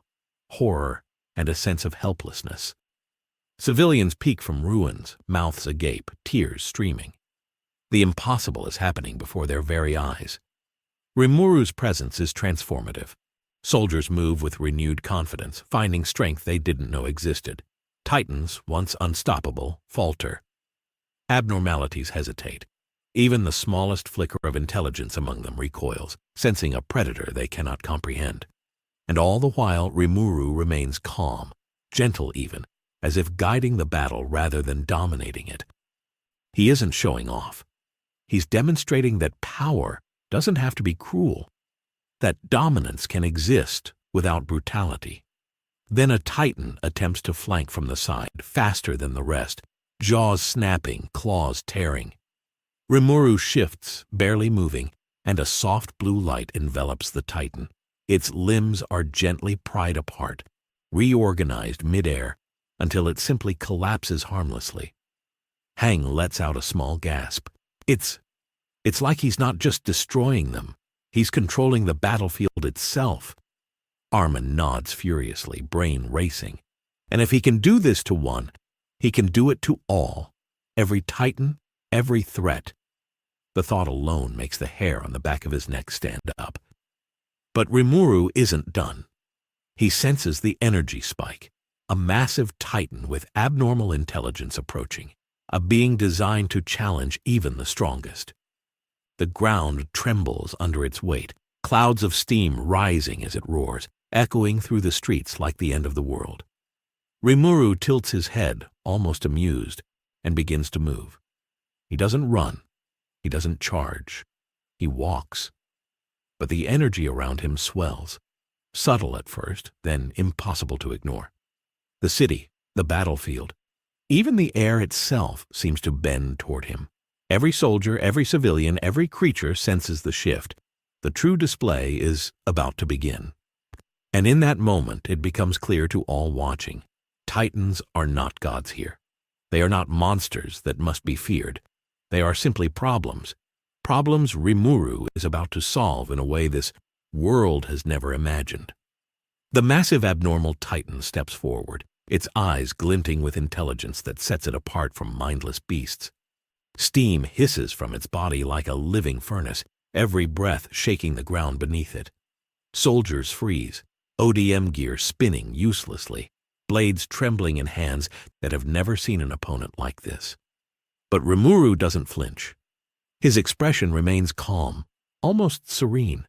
Speaker 1: horror, and a sense of helplessness. Civilians peek from ruins, mouths agape, tears streaming. The impossible is happening before their very eyes. Rimuru's presence is transformative. Soldiers move with renewed confidence, finding strength they didn't know existed. Titans, once unstoppable, falter. Abnormalities hesitate. Even the smallest flicker of intelligence among them recoils, sensing a predator they cannot comprehend. And all the while, Rimuru remains calm, gentle even, as if guiding the battle rather than dominating it. He isn't showing off. He's demonstrating that power doesn't have to be cruel, that dominance can exist without brutality. Then a titan attempts to flank from the side, faster than the rest, jaws snapping, claws tearing. Rimuru shifts, barely moving, and a soft blue light envelops the titan. Its limbs are gently pried apart, reorganized midair, until it simply collapses harmlessly. Hang lets out a small gasp. It's like he's not just destroying them, he's controlling the battlefield itself. Armin nods furiously, brain racing. And if he can do this to one, he can do it to all. Every titan, every threat. The thought alone makes the hair on the back of his neck stand up. But Rimuru isn't done. He senses the energy spike, a massive titan with abnormal intelligence approaching, a being designed to challenge even the strongest. The ground trembles under its weight, clouds of steam rising as it roars, echoing through the streets like the end of the world. Rimuru tilts his head, almost amused, and begins to move. He doesn't run. He doesn't charge. He walks. But the energy around him swells, subtle at first, then impossible to ignore. The city, the battlefield, even the air itself seems to bend toward him. Every soldier, every civilian, every creature senses the shift. The true display is about to begin. And in that moment, it becomes clear to all watching. Titans are not gods here. They are not monsters that must be feared. They are simply problems. Problems Rimuru is about to solve in a way this world has never imagined. The massive abnormal titan steps forward, its eyes glinting with intelligence that sets it apart from mindless beasts. Steam hisses from its body like a living furnace, every breath shaking the ground beneath it. Soldiers freeze, ODM gear spinning uselessly, blades trembling in hands that have never seen an opponent like this. But Rimuru doesn't flinch. His expression remains calm, almost serene,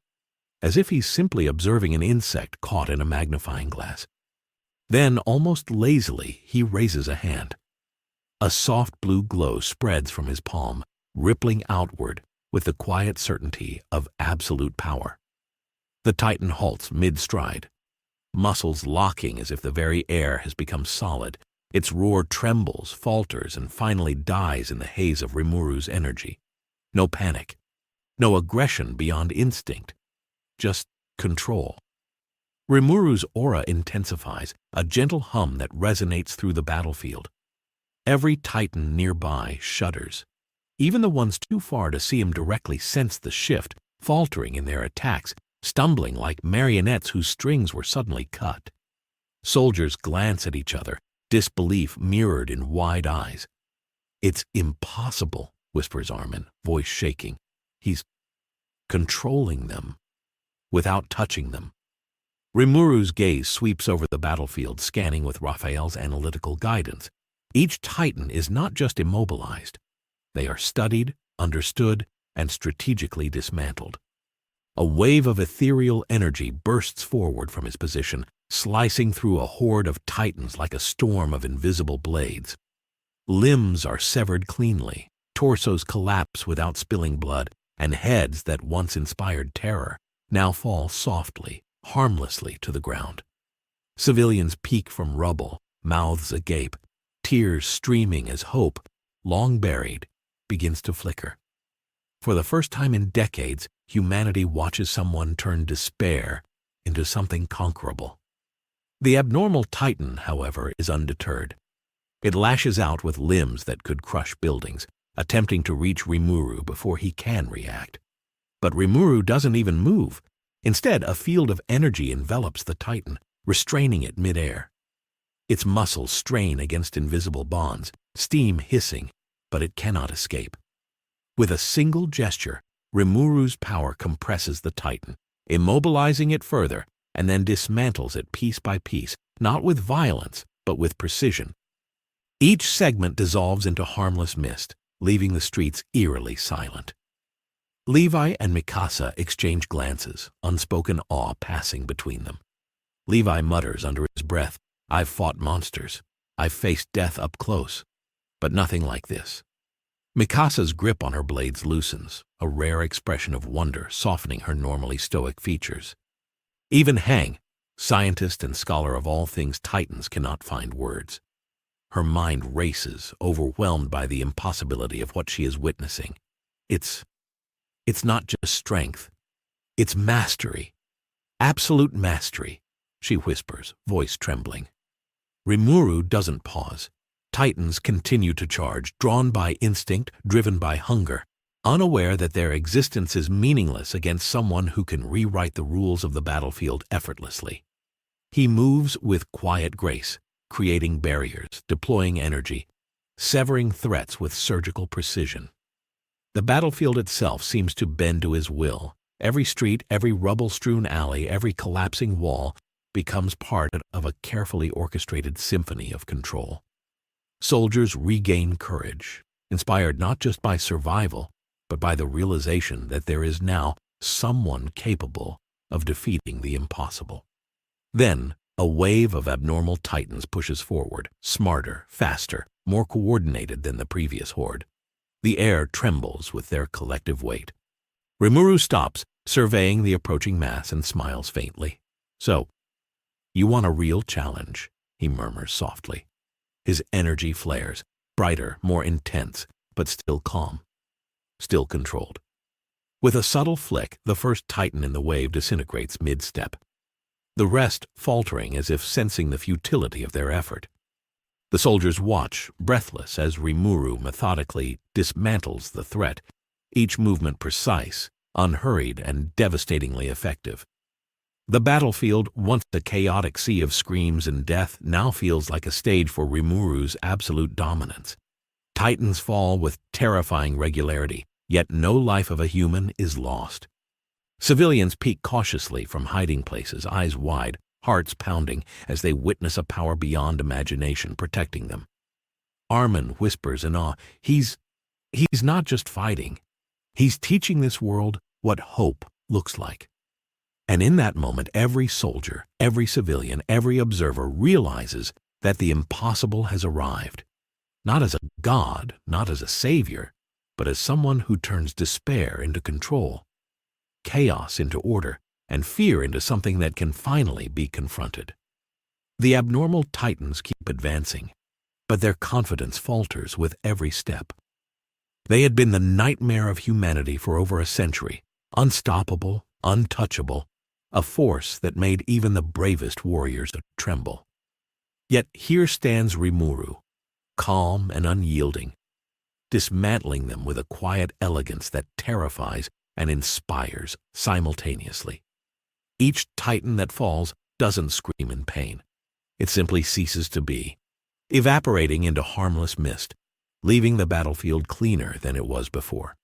Speaker 1: as if he's simply observing an insect caught in a magnifying glass. Then, almost lazily, he raises a hand. A soft blue glow spreads from his palm, rippling outward with the quiet certainty of absolute power. The titan halts mid-stride, muscles locking as if the very air has become solid. Its roar trembles, falters, and finally dies in the haze of Rimuru's energy. No panic, no aggression beyond instinct, just control. Rimuru's aura intensifies, a gentle hum that resonates through the battlefield. Every titan nearby shudders. Even the ones too far to see him directly sense the shift, faltering in their attacks, stumbling like marionettes whose strings were suddenly cut. Soldiers glance at each other, disbelief mirrored in wide eyes. "It's impossible," whispers Armin, voice shaking. He's controlling them, without touching them. Rimuru's gaze sweeps over the battlefield, scanning with Raphael's analytical guidance. Each titan is not just immobilized. They are studied, understood, and strategically dismantled. A wave of ethereal energy bursts forward from his position, slicing through a horde of titans like a storm of invisible blades. Limbs are severed cleanly, torsos collapse without spilling blood, and heads that once inspired terror now fall softly, harmlessly to the ground. Civilians peek from rubble, mouths agape, tears streaming as hope, long buried, begins to flicker. For the first time in decades, humanity watches someone turn despair into something conquerable. The abnormal titan, however, is undeterred. It lashes out with limbs that could crush buildings, attempting to reach Rimuru before he can react. But Rimuru doesn't even move. Instead, a field of energy envelops the Titan, restraining it midair. Its muscles strain against invisible bonds, steam hissing, but it cannot escape. With a single gesture, Rimuru's power compresses the Titan, immobilizing it further, and then dismantles it piece by piece, not with violence, but with precision. Each segment dissolves into harmless mist, leaving the streets eerily silent. Levi and Mikasa exchange glances, unspoken awe passing between them. Levi mutters under his breath, "I've fought monsters. I've faced death up close, but nothing like this." Mikasa's grip on her blades loosens, a rare expression of wonder softening her normally stoic features. Even Hang, scientist and scholar of all things Titans, cannot find words. Her mind races, overwhelmed by the impossibility of what she is witnessing. It's not just strength. It's mastery. Absolute mastery, she whispers, voice trembling. Rimuru doesn't pause. Titans continue to charge, drawn by instinct, driven by hunger, unaware that their existence is meaningless against someone who can rewrite the rules of the battlefield effortlessly. He moves with quiet grace, creating barriers, deploying energy, severing threats with surgical precision. The battlefield itself seems to bend to his will. Every street, every rubble-strewn alley, every collapsing wall becomes part of a carefully orchestrated symphony of control. Soldiers regain courage, inspired not just by survival, but by the realization that there is now someone capable of defeating the impossible. Then, a wave of abnormal Titans pushes forward, smarter, faster, more coordinated than the previous horde. The air trembles with their collective weight. Rimuru stops, surveying the approaching mass, and smiles faintly. "So, you want a real challenge," he murmurs softly. His energy flares, brighter, more intense, but still calm, still controlled. With a subtle flick, the first Titan in the wave disintegrates mid-step, the rest faltering as if sensing the futility of their effort. The soldiers watch, breathless, as Rimuru methodically dismantles the threat, each movement precise, unhurried, and devastatingly effective. The battlefield, once a chaotic sea of screams and death, now feels like a stage for Rimuru's absolute dominance. Titans fall with terrifying regularity, yet no life of a human is lost. Civilians peek cautiously from hiding places, eyes wide, hearts pounding, as they witness a power beyond imagination protecting them. Armin whispers in awe, He's not just fighting. He's teaching this world what hope looks like." And in that moment, every soldier, every civilian, every observer realizes that the impossible has arrived. Not as a god, not as a savior, but as someone who turns despair into control, chaos into order, and fear into something that can finally be confronted. The abnormal Titans keep advancing, but their confidence falters with every step. They had been the nightmare of humanity for over a century, unstoppable, untouchable, a force that made even the bravest warriors tremble. Yet here stands Rimuru, calm and unyielding, dismantling them with a quiet elegance that terrifies and inspires simultaneously. Each Titan that falls doesn't scream in pain. It simply ceases to be, evaporating into harmless mist, leaving the battlefield cleaner than it was before.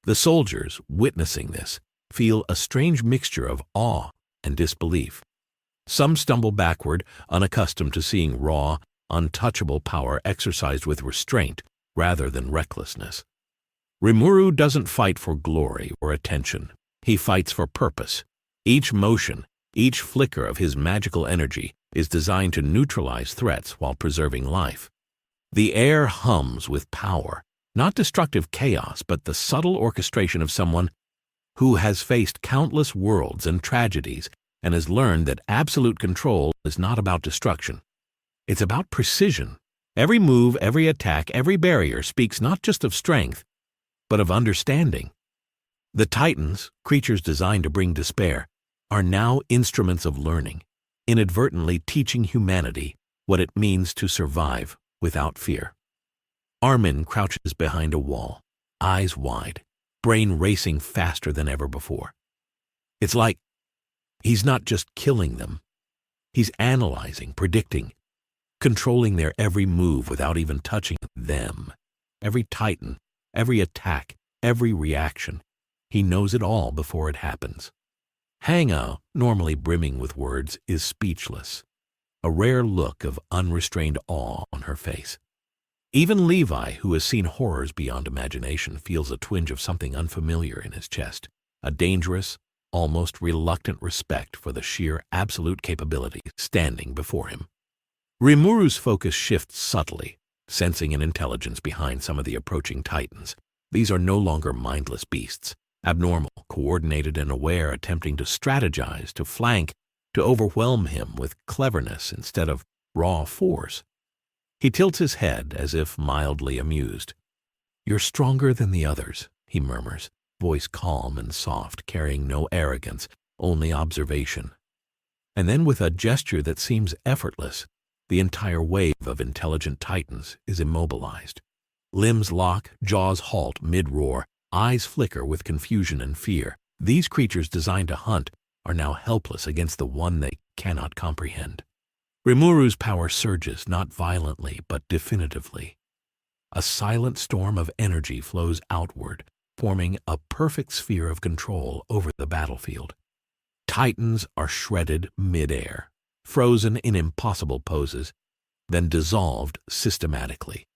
Speaker 1: The soldiers, witnessing this, feel a strange mixture of awe and disbelief. Some stumble backward, unaccustomed to seeing raw, untouchable power exercised with restraint rather than recklessness. Rimuru doesn't fight for glory or attention. He fights for purpose. Each motion, each flicker of his magical energy is designed to neutralize threats while preserving life. The air hums with power, not destructive chaos, but the subtle orchestration of someone who has faced countless worlds and tragedies and has learned that absolute control is not about destruction. It's about precision. Every move, every attack, every barrier speaks not just of strength, but of understanding. The Titans, creatures designed to bring despair, are now instruments of learning, inadvertently teaching humanity what it means to survive without fear. Armin crouches behind a wall, eyes wide, brain racing faster than ever before. It's like he's not just killing them. He's analyzing, predicting, controlling their every move without even touching them. Every titan, every attack, every reaction. He knows it all before it happens. Hangao, normally brimming with words, is speechless, a rare look of unrestrained awe on her face. Even Levi, who has seen horrors beyond imagination, feels a twinge of something unfamiliar in his chest, a dangerous, almost reluctant respect for the sheer absolute capability standing before him. Rimuru's focus shifts subtly, sensing an intelligence behind some of the approaching titans. These are no longer mindless beasts, abnormal, coordinated and aware, attempting to strategize, to flank, to overwhelm him with cleverness instead of raw force. He tilts his head as if mildly amused. "You're stronger than the others," he murmurs, voice calm and soft, carrying no arrogance, only observation. And then with a gesture that seems effortless, the entire wave of intelligent titans is immobilized. Limbs lock, jaws halt mid-roar, eyes flicker with confusion and fear. These creatures designed to hunt are now helpless against the one they cannot comprehend. Rimuru's power surges, not violently, but definitively. A silent storm of energy flows outward, forming a perfect sphere of control over the battlefield. Titans are shredded mid-air, frozen in impossible poses, then dissolved systematically.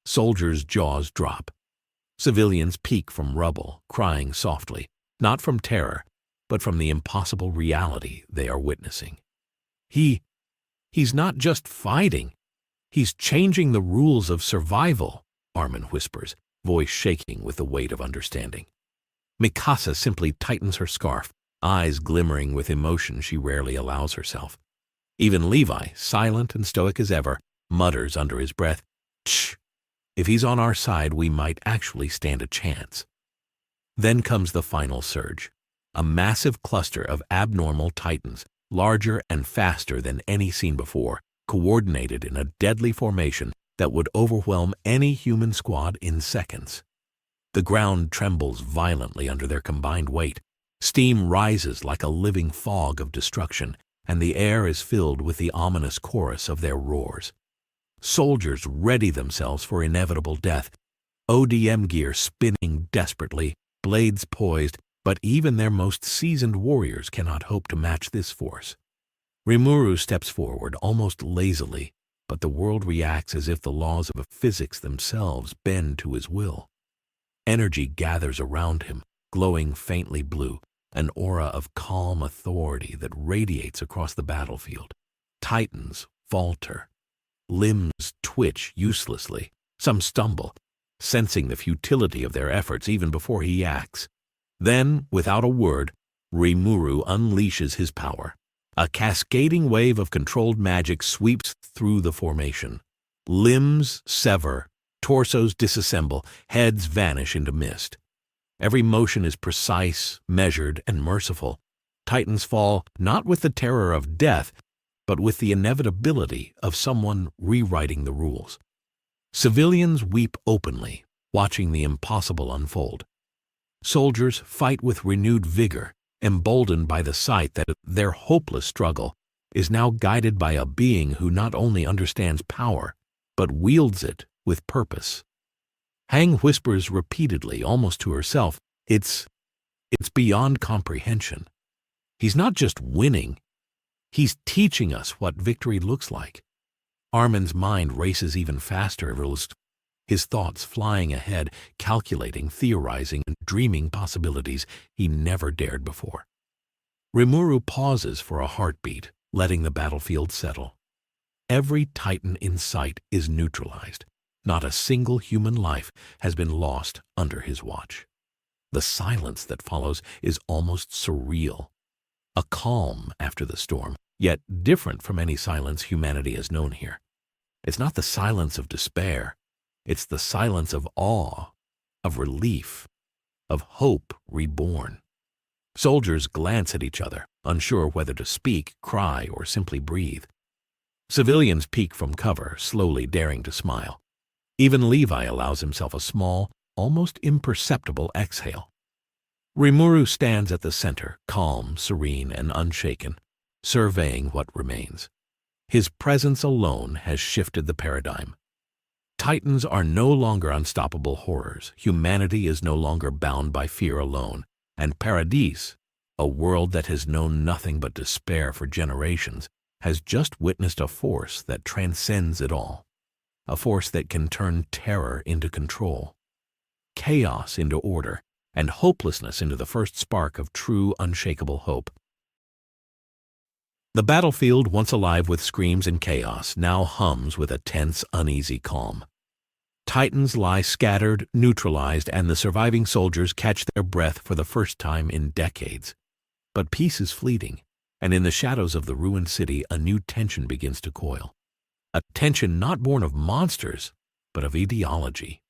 Speaker 1: Soldiers' jaws drop. Civilians peek from rubble, crying softly, not from terror, but from the impossible reality they are witnessing. He's not just fighting. He's changing the rules of survival, Armin whispers, voice shaking with the weight of understanding. Mikasa simply tightens her scarf, eyes glimmering with emotion she rarely allows herself. Even Levi, silent and stoic as ever, mutters under his breath, "Shh! If he's on our side, we might actually stand a chance." Then comes the final surge, a massive cluster of abnormal titans, larger and faster than any seen before, coordinated in a deadly formation that would overwhelm any human squad in seconds. The ground trembles violently under their combined weight. Steam rises like a living fog of destruction, and the air is filled with the ominous chorus of their roars. Soldiers ready themselves for inevitable death, ODM gear spinning desperately, blades poised, but even their most seasoned warriors cannot hope to match this force. Rimuru steps forward, almost lazily, but the world reacts as if the laws of physics themselves bend to his will. Energy gathers around him, glowing faintly blue, an aura of calm authority that radiates across the battlefield. Titans falter. Limbs twitch uselessly. Some stumble, sensing the futility of their efforts even before he acts. Then, without a word, Rimuru unleashes his power. A cascading wave of controlled magic sweeps through the formation. Limbs sever, torsos disassemble, heads vanish into mist. Every motion is precise, measured, and merciful. Titans fall not with the terror of death, but with the inevitability of someone rewriting the rules. Civilians weep openly, watching the impossible unfold. Soldiers fight with renewed vigor, emboldened by the sight that their hopeless struggle is now guided by a being who not only understands power, but wields it with purpose. Hang whispers repeatedly, almost to herself, It's beyond comprehension. He's not just winning, he's teaching us what victory looks like." Armin's mind races even faster, his thoughts flying ahead, calculating, theorizing, and dreaming possibilities he never dared before. Rimuru pauses for a heartbeat, letting the battlefield settle. Every titan in sight is neutralized. Not a single human life has been lost under his watch. The silence that follows is almost surreal. A calm after the storm, yet different from any silence humanity has known here. It's not the silence of despair. It's the silence of awe, of relief, of hope reborn. Soldiers glance at each other, unsure whether to speak, cry, or simply breathe. Civilians peek from cover, slowly daring to smile. Even Levi allows himself a small, almost imperceptible exhale. Rimuru stands at the center, calm, serene, and unshaken, surveying what remains. His presence alone has shifted the paradigm. Titans are no longer unstoppable horrors, humanity is no longer bound by fear alone, and Paradis, a world that has known nothing but despair for generations, has just witnessed a force that transcends it all. A force that can turn terror into control, chaos into order, and hopelessness into the first spark of true, unshakable hope. The battlefield, once alive with screams and chaos, now hums with a tense, uneasy calm. Titans lie scattered, neutralized, and the surviving soldiers catch their breath for the first time in decades. But peace is fleeting, and in the shadows of the ruined city, a new tension begins to coil. A tension not born of monsters, but of ideology.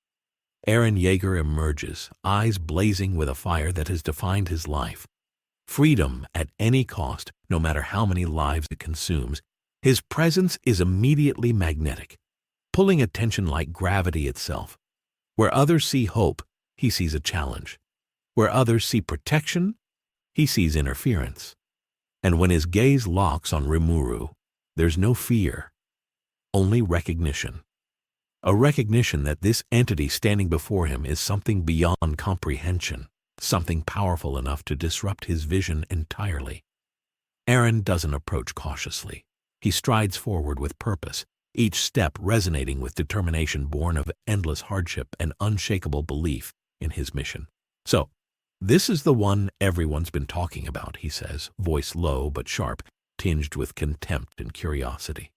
Speaker 1: Eren Yeager emerges, eyes blazing with a fire that has defined his life. Freedom at any cost, no matter how many lives it consumes. His presence is immediately magnetic, pulling attention like gravity itself. Where others see hope, he sees a challenge. Where others see protection, he sees interference. And when his gaze locks on Rimuru, there's no fear, only recognition. A recognition that this entity standing before him is something beyond comprehension, something powerful enough to disrupt his vision entirely. Eren doesn't approach cautiously. He strides forward with purpose, each step resonating with determination born of endless hardship and unshakable belief in his mission. So, this is the one everyone's been talking about, he says, voice low but sharp, tinged with contempt and curiosity.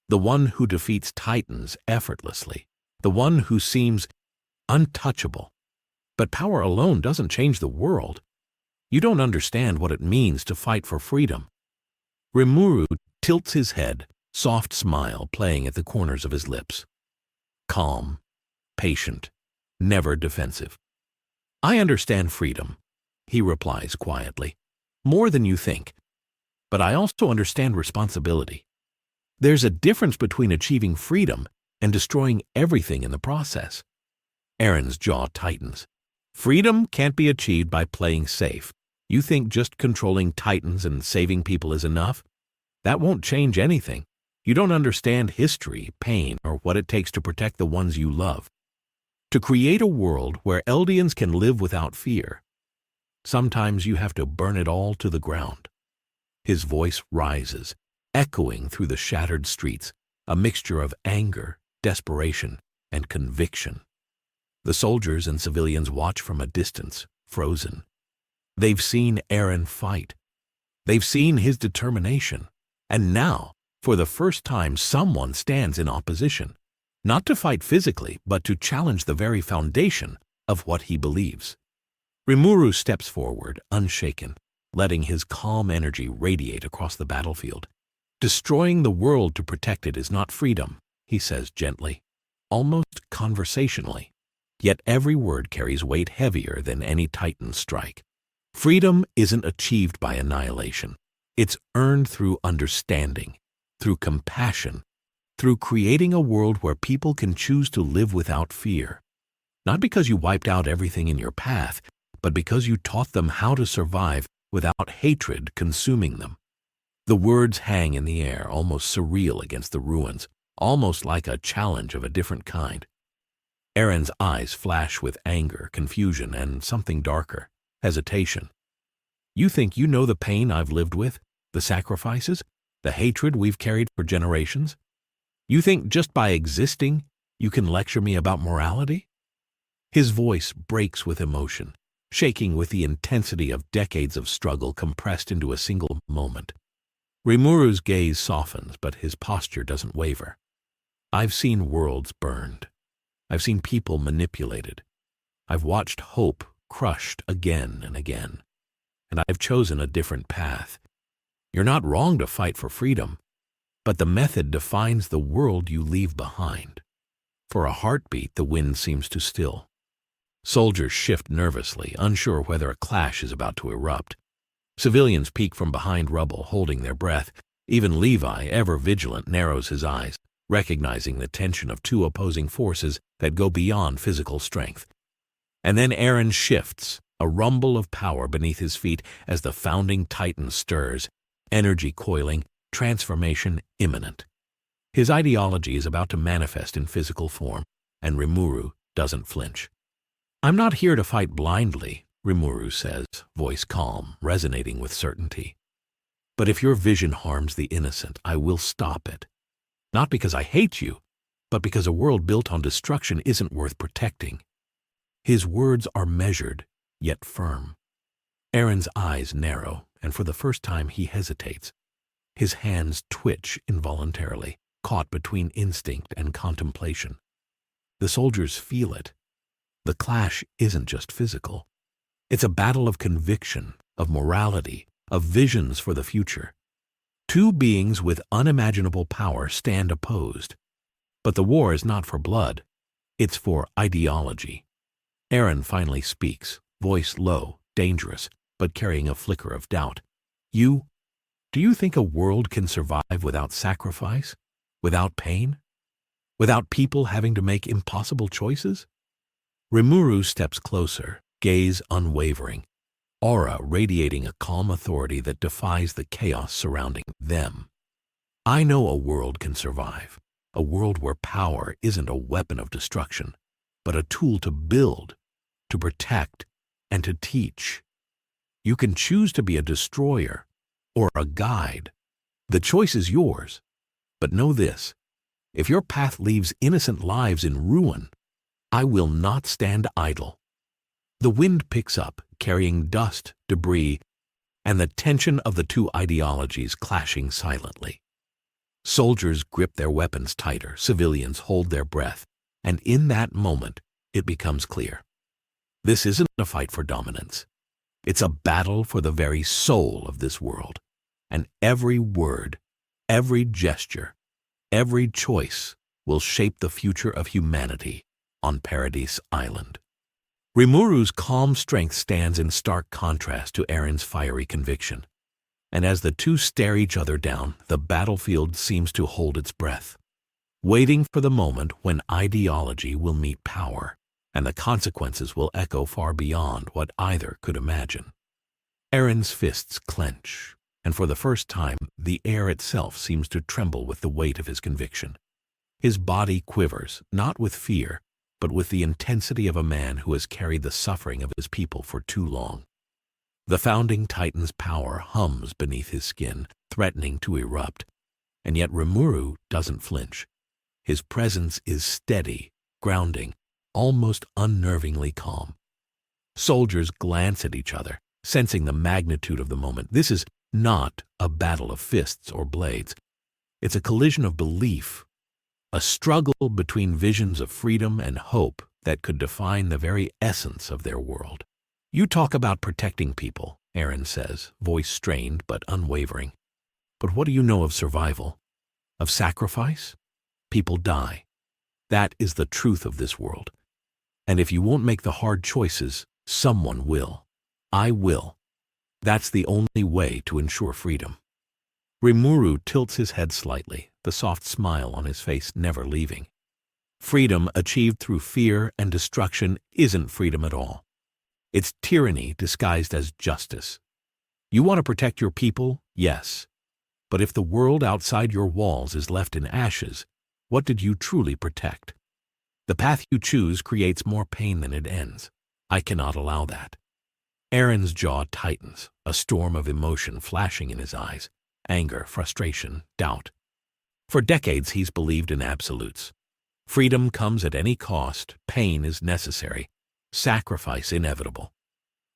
Speaker 1: The one who defeats titans effortlessly, the one who seems untouchable. But power alone doesn't change the world. You don't understand what it means to fight for freedom. Rimuru tilts his head, soft smile playing at the corners of his lips. Calm, patient, never defensive. I understand freedom, he replies quietly, more than you think. But I also understand responsibility. There's a difference between achieving freedom and destroying everything in the process. Eren's jaw tightens. Freedom can't be achieved by playing safe. You think just controlling titans and saving people is enough? That won't change anything. You don't understand history, pain, or what it takes to protect the ones you love. To create a world where Eldians can live without fear, sometimes you have to burn it all to the ground. His voice rises, echoing through the shattered streets, a mixture of anger, desperation, and conviction. The soldiers and civilians watch from a distance, frozen. They've seen Eren fight. They've seen his determination. And now, for the first time, someone stands in opposition, not to fight physically, but to challenge the very foundation of what he believes. Rimuru steps forward, unshaken, letting his calm energy radiate across the battlefield. Destroying the world to protect it is not freedom, he says gently, almost conversationally. Yet every word carries weight heavier than any Titan strike. Freedom isn't achieved by annihilation. It's earned through understanding, through compassion, through creating a world where people can choose to live without fear. Not because you wiped out everything in your path, but because you taught them how to survive without hatred consuming them. The words hang in the air, almost surreal against the ruins, almost like a challenge of a different kind. Eren's eyes flash with anger, confusion, and something darker, hesitation. You think you know the pain I've lived with, the sacrifices, the hatred we've carried for generations? You think just by existing, you can lecture me about morality? His voice breaks with emotion, shaking with the intensity of decades of struggle compressed into a single moment. Rimuru's gaze softens, but his posture doesn't waver. I've seen worlds burned. I've seen people manipulated. I've watched hope crushed again and again. And I've chosen a different path. You're not wrong to fight for freedom, but the method defines the world you leave behind. For a heartbeat, the wind seems to still. Soldiers shift nervously, unsure whether a clash is about to erupt. Civilians peek from behind rubble, holding their breath. Even Levi, ever vigilant, narrows his eyes, recognizing the tension of two opposing forces that go beyond physical strength. And then Eren shifts, a rumble of power beneath his feet as the founding titan stirs, energy coiling, transformation imminent. His ideology is about to manifest in physical form, and Rimuru doesn't flinch. "I'm not here to fight blindly," Rimuru says, voice calm, resonating with certainty. "But if your vision harms the innocent, I will stop it. Not because I hate you, but because a world built on destruction isn't worth protecting." His words are measured, yet firm. Eren's eyes narrow, and for the first time he hesitates. His hands twitch involuntarily, caught between instinct and contemplation. The soldiers feel it. The clash isn't just physical. It's a battle of conviction, of morality, of visions for the future. Two beings with unimaginable power stand opposed. But the war is not for blood. It's for ideology. Eren finally speaks, voice low, dangerous, but carrying a flicker of doubt. Do you think a world can survive without sacrifice? Without pain? Without people having to make impossible choices?" Rimuru steps closer, gaze unwavering, aura radiating a calm authority that defies the chaos surrounding them. "I know a world can survive, a world where power isn't a weapon of destruction, but a tool to build, to protect, and to teach. You can choose to be a destroyer or a guide. The choice is yours. But know this, if your path leaves innocent lives in ruin, I will not stand idle." The wind picks up, carrying dust, debris, and the tension of the two ideologies clashing silently. Soldiers grip their weapons tighter, civilians hold their breath, and in that moment, it becomes clear. This isn't a fight for dominance. It's a battle for the very soul of this world. And every word, every gesture, every choice will shape the future of humanity on Paradis Island. Rimuru's calm strength stands in stark contrast to Eren's fiery conviction. And as the two stare each other down, the battlefield seems to hold its breath, waiting for the moment when ideology will meet power, and the consequences will echo far beyond what either could imagine. Eren's fists clench, and for the first time, the air itself seems to tremble with the weight of his conviction. His body quivers, not with fear, but with the intensity of a man who has carried the suffering of his people for too long. The founding titan's power hums beneath his skin, threatening to erupt, and yet Rimuru doesn't flinch. His presence is steady, grounding, almost unnervingly calm. Soldiers glance at each other, sensing the magnitude of the moment. This is not a battle of fists or blades. It's a collision of belief, a struggle between visions of freedom and hope that could define the very essence of their world. "You talk about protecting people," Eren says, voice strained but unwavering. "But what do you know of survival? Of sacrifice? People die. That is the truth of this world. And if you won't make the hard choices, someone will. I will. That's the only way to ensure freedom." Rimuru tilts his head slightly, the soft smile on his face never leaving. Freedom achieved through fear and destruction isn't freedom at all. It's tyranny disguised as justice. You want to protect your people? Yes. But if the world outside your walls is left in ashes, what did you truly protect? The path you choose creates more pain than it ends. I cannot allow that. Eren's jaw tightens, a storm of emotion flashing in his eyes. Anger, frustration, doubt. For decades he's believed in absolutes. Freedom comes at any cost, pain is necessary, sacrifice inevitable.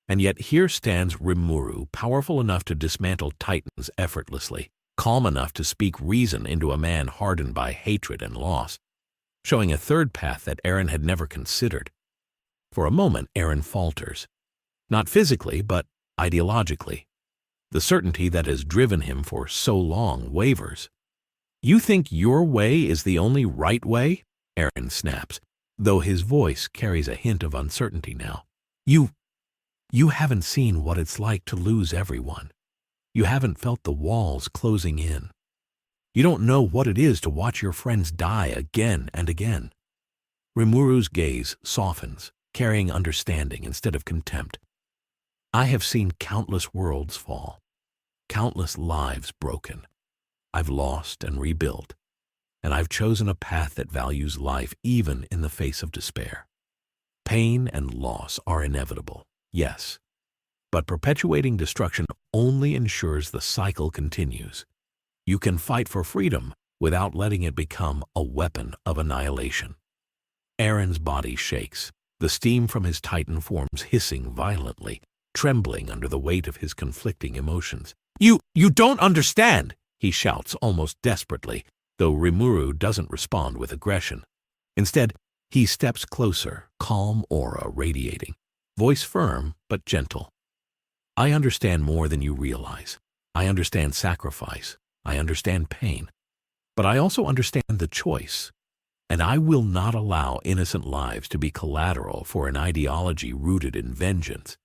Speaker 1: And yet here stands Rimuru, powerful enough to dismantle titans effortlessly, calm enough to speak reason into a man hardened by hatred and loss, showing a third path that Eren had never considered. For a moment, Eren falters. Not physically, but ideologically. The certainty that has driven him for so long wavers. "You think your way is the only right way?" Eren snaps, though his voice carries a hint of uncertainty now. You haven't seen what it's like to lose everyone. You haven't felt the walls closing in. You don't know what it is to watch your friends die again and again." Rimuru's gaze softens, carrying understanding instead of contempt. I have seen countless worlds fall, countless lives broken. I've lost and rebuilt, and I've chosen a path that values life even in the face of despair. Pain and loss are inevitable, yes, but perpetuating destruction only ensures the cycle continues. You can fight for freedom without letting it become a weapon of annihilation. Eren's body shakes. The steam from his titan forms hissing violently, trembling under the weight of his conflicting emotions. You don't understand, he shouts almost desperately, though Rimuru doesn't respond with aggression. Instead, he steps closer, calm aura radiating, voice firm but gentle. I understand more than you realize. I understand sacrifice. I understand pain. But I also understand the choice. And I will not allow innocent lives to be collateral for an ideology rooted in vengeance.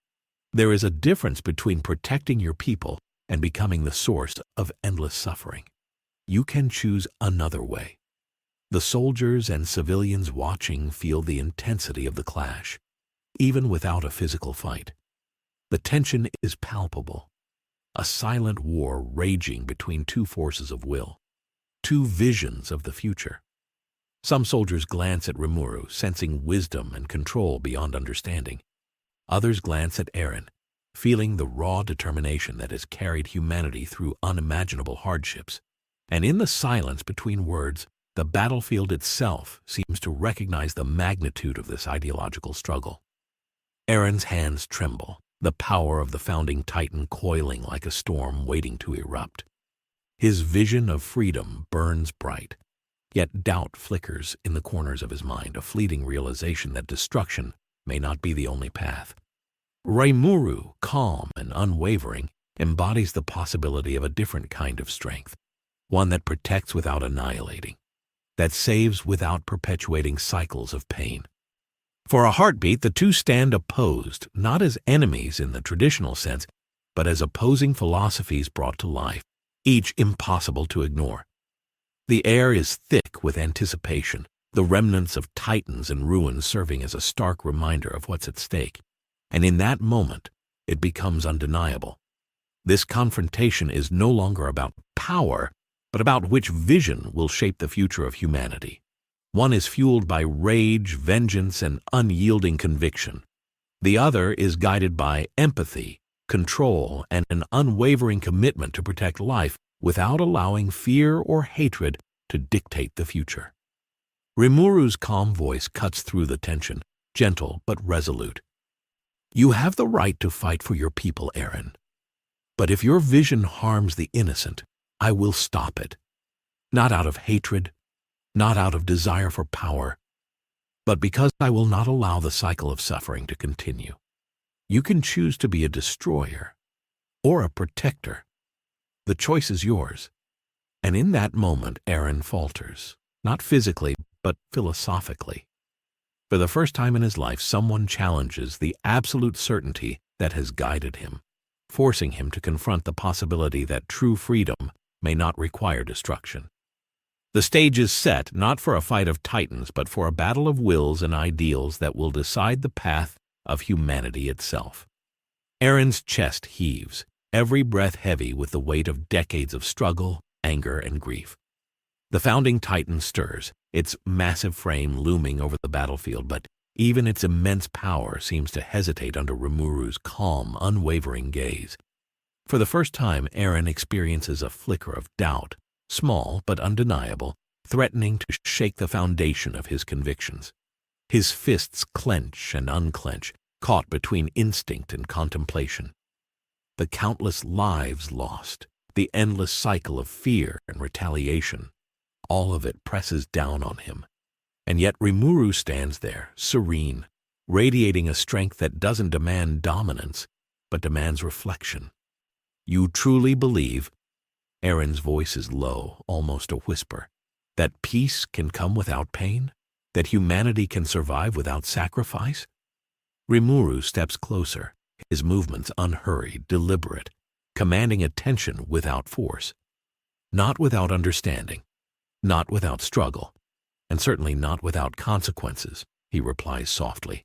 Speaker 1: There is a difference between protecting your people and becoming the source of endless suffering. You can choose another way. The soldiers and civilians watching feel the intensity of the clash, even without a physical fight. The tension is palpable, a silent war raging between two forces of will, two visions of the future. Some soldiers glance at Rimuru, sensing wisdom and control beyond understanding. Others glance at Eren, feeling the raw determination that has carried humanity through unimaginable hardships. And in the silence between words, the battlefield itself seems to recognize the magnitude of this ideological struggle. Eren's hands tremble, the power of the founding titan coiling like a storm waiting to erupt. His vision of freedom burns bright, yet doubt flickers in the corners of his mind, a fleeting realization that destruction may not be the only path. Rimuru, calm and unwavering, embodies the possibility of a different kind of strength, one that protects without annihilating, that saves without perpetuating cycles of pain. For a heartbeat, the two stand opposed, not as enemies in the traditional sense, but as opposing philosophies brought to life, each impossible to ignore. The air is thick with anticipation, the remnants of titans and ruins serving as a stark reminder of what's at stake. And in that moment, it becomes undeniable. This confrontation is no longer about power, but about which vision will shape the future of humanity. One is fueled by rage, vengeance, and unyielding conviction. The other is guided by empathy, control, and an unwavering commitment to protect life without allowing fear or hatred to dictate the future. Rimuru's calm voice cuts through the tension, gentle but resolute. You have the right to fight for your people, Eren. But if your vision harms the innocent, I will stop it. Not out of hatred, not out of desire for power, but because I will not allow the cycle of suffering to continue. You can choose to be a destroyer or a protector. The choice is yours. And in that moment, Eren falters, not physically, but philosophically. For the first time in his life, someone challenges the absolute certainty that has guided him, forcing him to confront the possibility that true freedom may not require destruction. The stage is set not for a fight of titans, but for a battle of wills and ideals that will decide the path of humanity itself. Eren's chest heaves, every breath heavy with the weight of decades of struggle, anger, and grief. The founding titan stirs, its massive frame looming over the battlefield, but even its immense power seems to hesitate under Rimuru's calm, unwavering gaze. For the first time, Eren experiences a flicker of doubt, small but undeniable, threatening to shake the foundation of his convictions. His fists clench and unclench, caught between instinct and contemplation. The countless lives lost, the endless cycle of fear and retaliation, all of it presses down on him. And yet Rimuru stands there, serene, radiating a strength that doesn't demand dominance, but demands reflection. You truly believe, Eren's voice is low, almost a whisper, that peace can come without pain? That humanity can survive without sacrifice? Rimuru steps closer, his movements unhurried, deliberate, commanding attention without force. Not without understanding, not without struggle, and certainly not without consequences, he replies softly.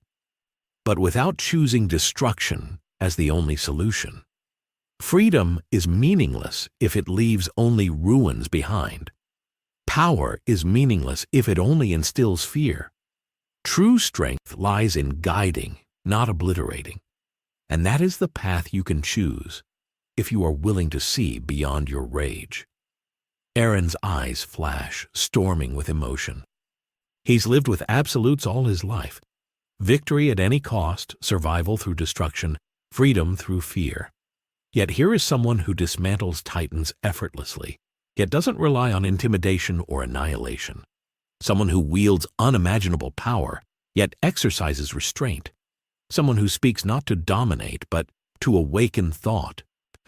Speaker 1: but without choosing destruction as the only solution. Freedom is meaningless if it leaves only ruins behind. Power is meaningless if it only instills fear. True strength lies in guiding, not obliterating. And that is the path you can choose if you are willing to see beyond your rage. Eren's eyes flash, storming with emotion. He's lived with absolutes all his life. Victory at any cost, survival through destruction, freedom through fear. Yet here is someone who dismantles titans effortlessly, yet doesn't rely on intimidation or annihilation. Someone who wields unimaginable power, yet exercises restraint. Someone who speaks not to dominate, but to awaken thought,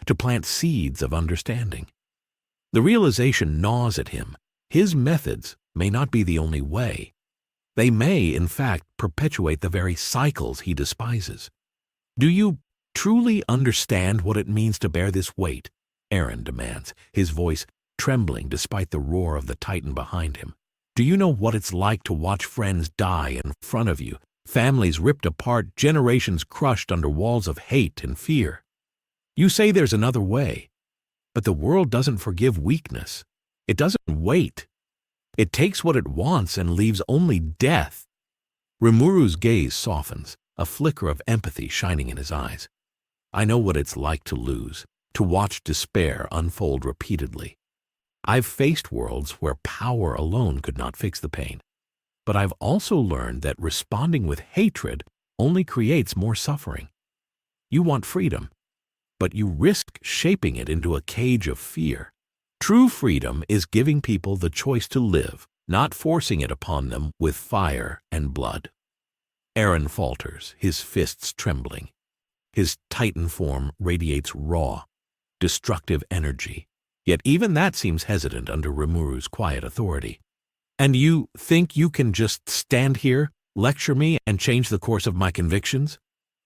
Speaker 1: to plant seeds of understanding. The realization gnaws at him. His methods may not be the only way. They may, in fact, perpetuate the very cycles he despises. Do you truly understand what it means to bear this weight? Eren demands, his voice trembling despite the roar of the Titan behind him. Do you know what it's like to watch friends die in front of you, families ripped apart, generations crushed under walls of hate and fear? You say there's another way, but the world doesn't forgive weakness. It doesn't wait. It takes what it wants and leaves only death. Rimuru's gaze softens, a flicker of empathy shining in his eyes. I know what it's like to lose, to watch despair unfold repeatedly. I've faced worlds where power alone could not fix the pain. But I've also learned that responding with hatred only creates more suffering. You want freedom, but you risk shaping it into a cage of fear. True freedom is giving people the choice to live, not forcing it upon them with fire and blood. Eren falters, his fists trembling. His Titan form radiates raw, destructive energy, yet even that seems hesitant under Rimuru's quiet authority. And you think you can just stand here, lecture me, and change the course of my convictions?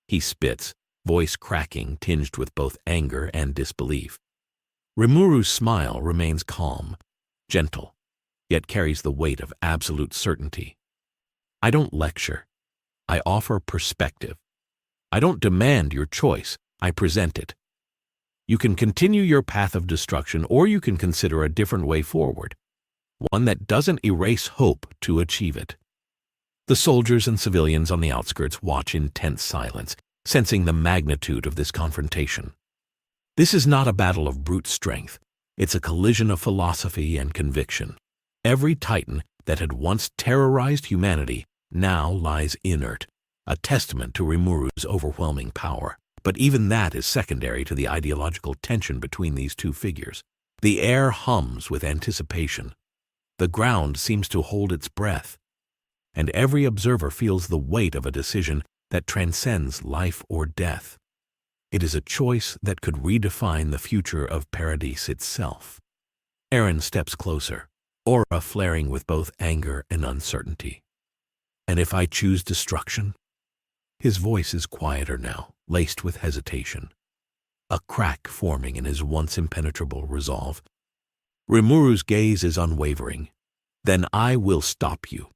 Speaker 1: He spits, voice cracking, tinged with both anger and disbelief. Rimuru's smile remains calm, gentle, yet carries the weight of absolute certainty. I don't lecture. I offer perspective. I don't demand your choice, I present it. You can continue your path of destruction, or you can consider a different way forward, one that doesn't erase hope to achieve it. The soldiers and civilians on the outskirts watch in tense silence, sensing the magnitude of this confrontation. This is not a battle of brute strength. It's a collision of philosophy and conviction. Every Titan that had once terrorized humanity now lies inert, a testament to Rimuru's overwhelming power. But even that is secondary to the ideological tension between these two figures. The air hums with anticipation. The ground seems to hold its breath. And every observer feels the weight of a decision that transcends life or death. It is a choice that could redefine the future of Paradis itself. Eren steps closer, aura flaring with both anger and uncertainty. And if I choose destruction? His voice is quieter now, laced with hesitation, a crack forming in his once impenetrable resolve. Rimuru's gaze is unwavering. Then I will stop you.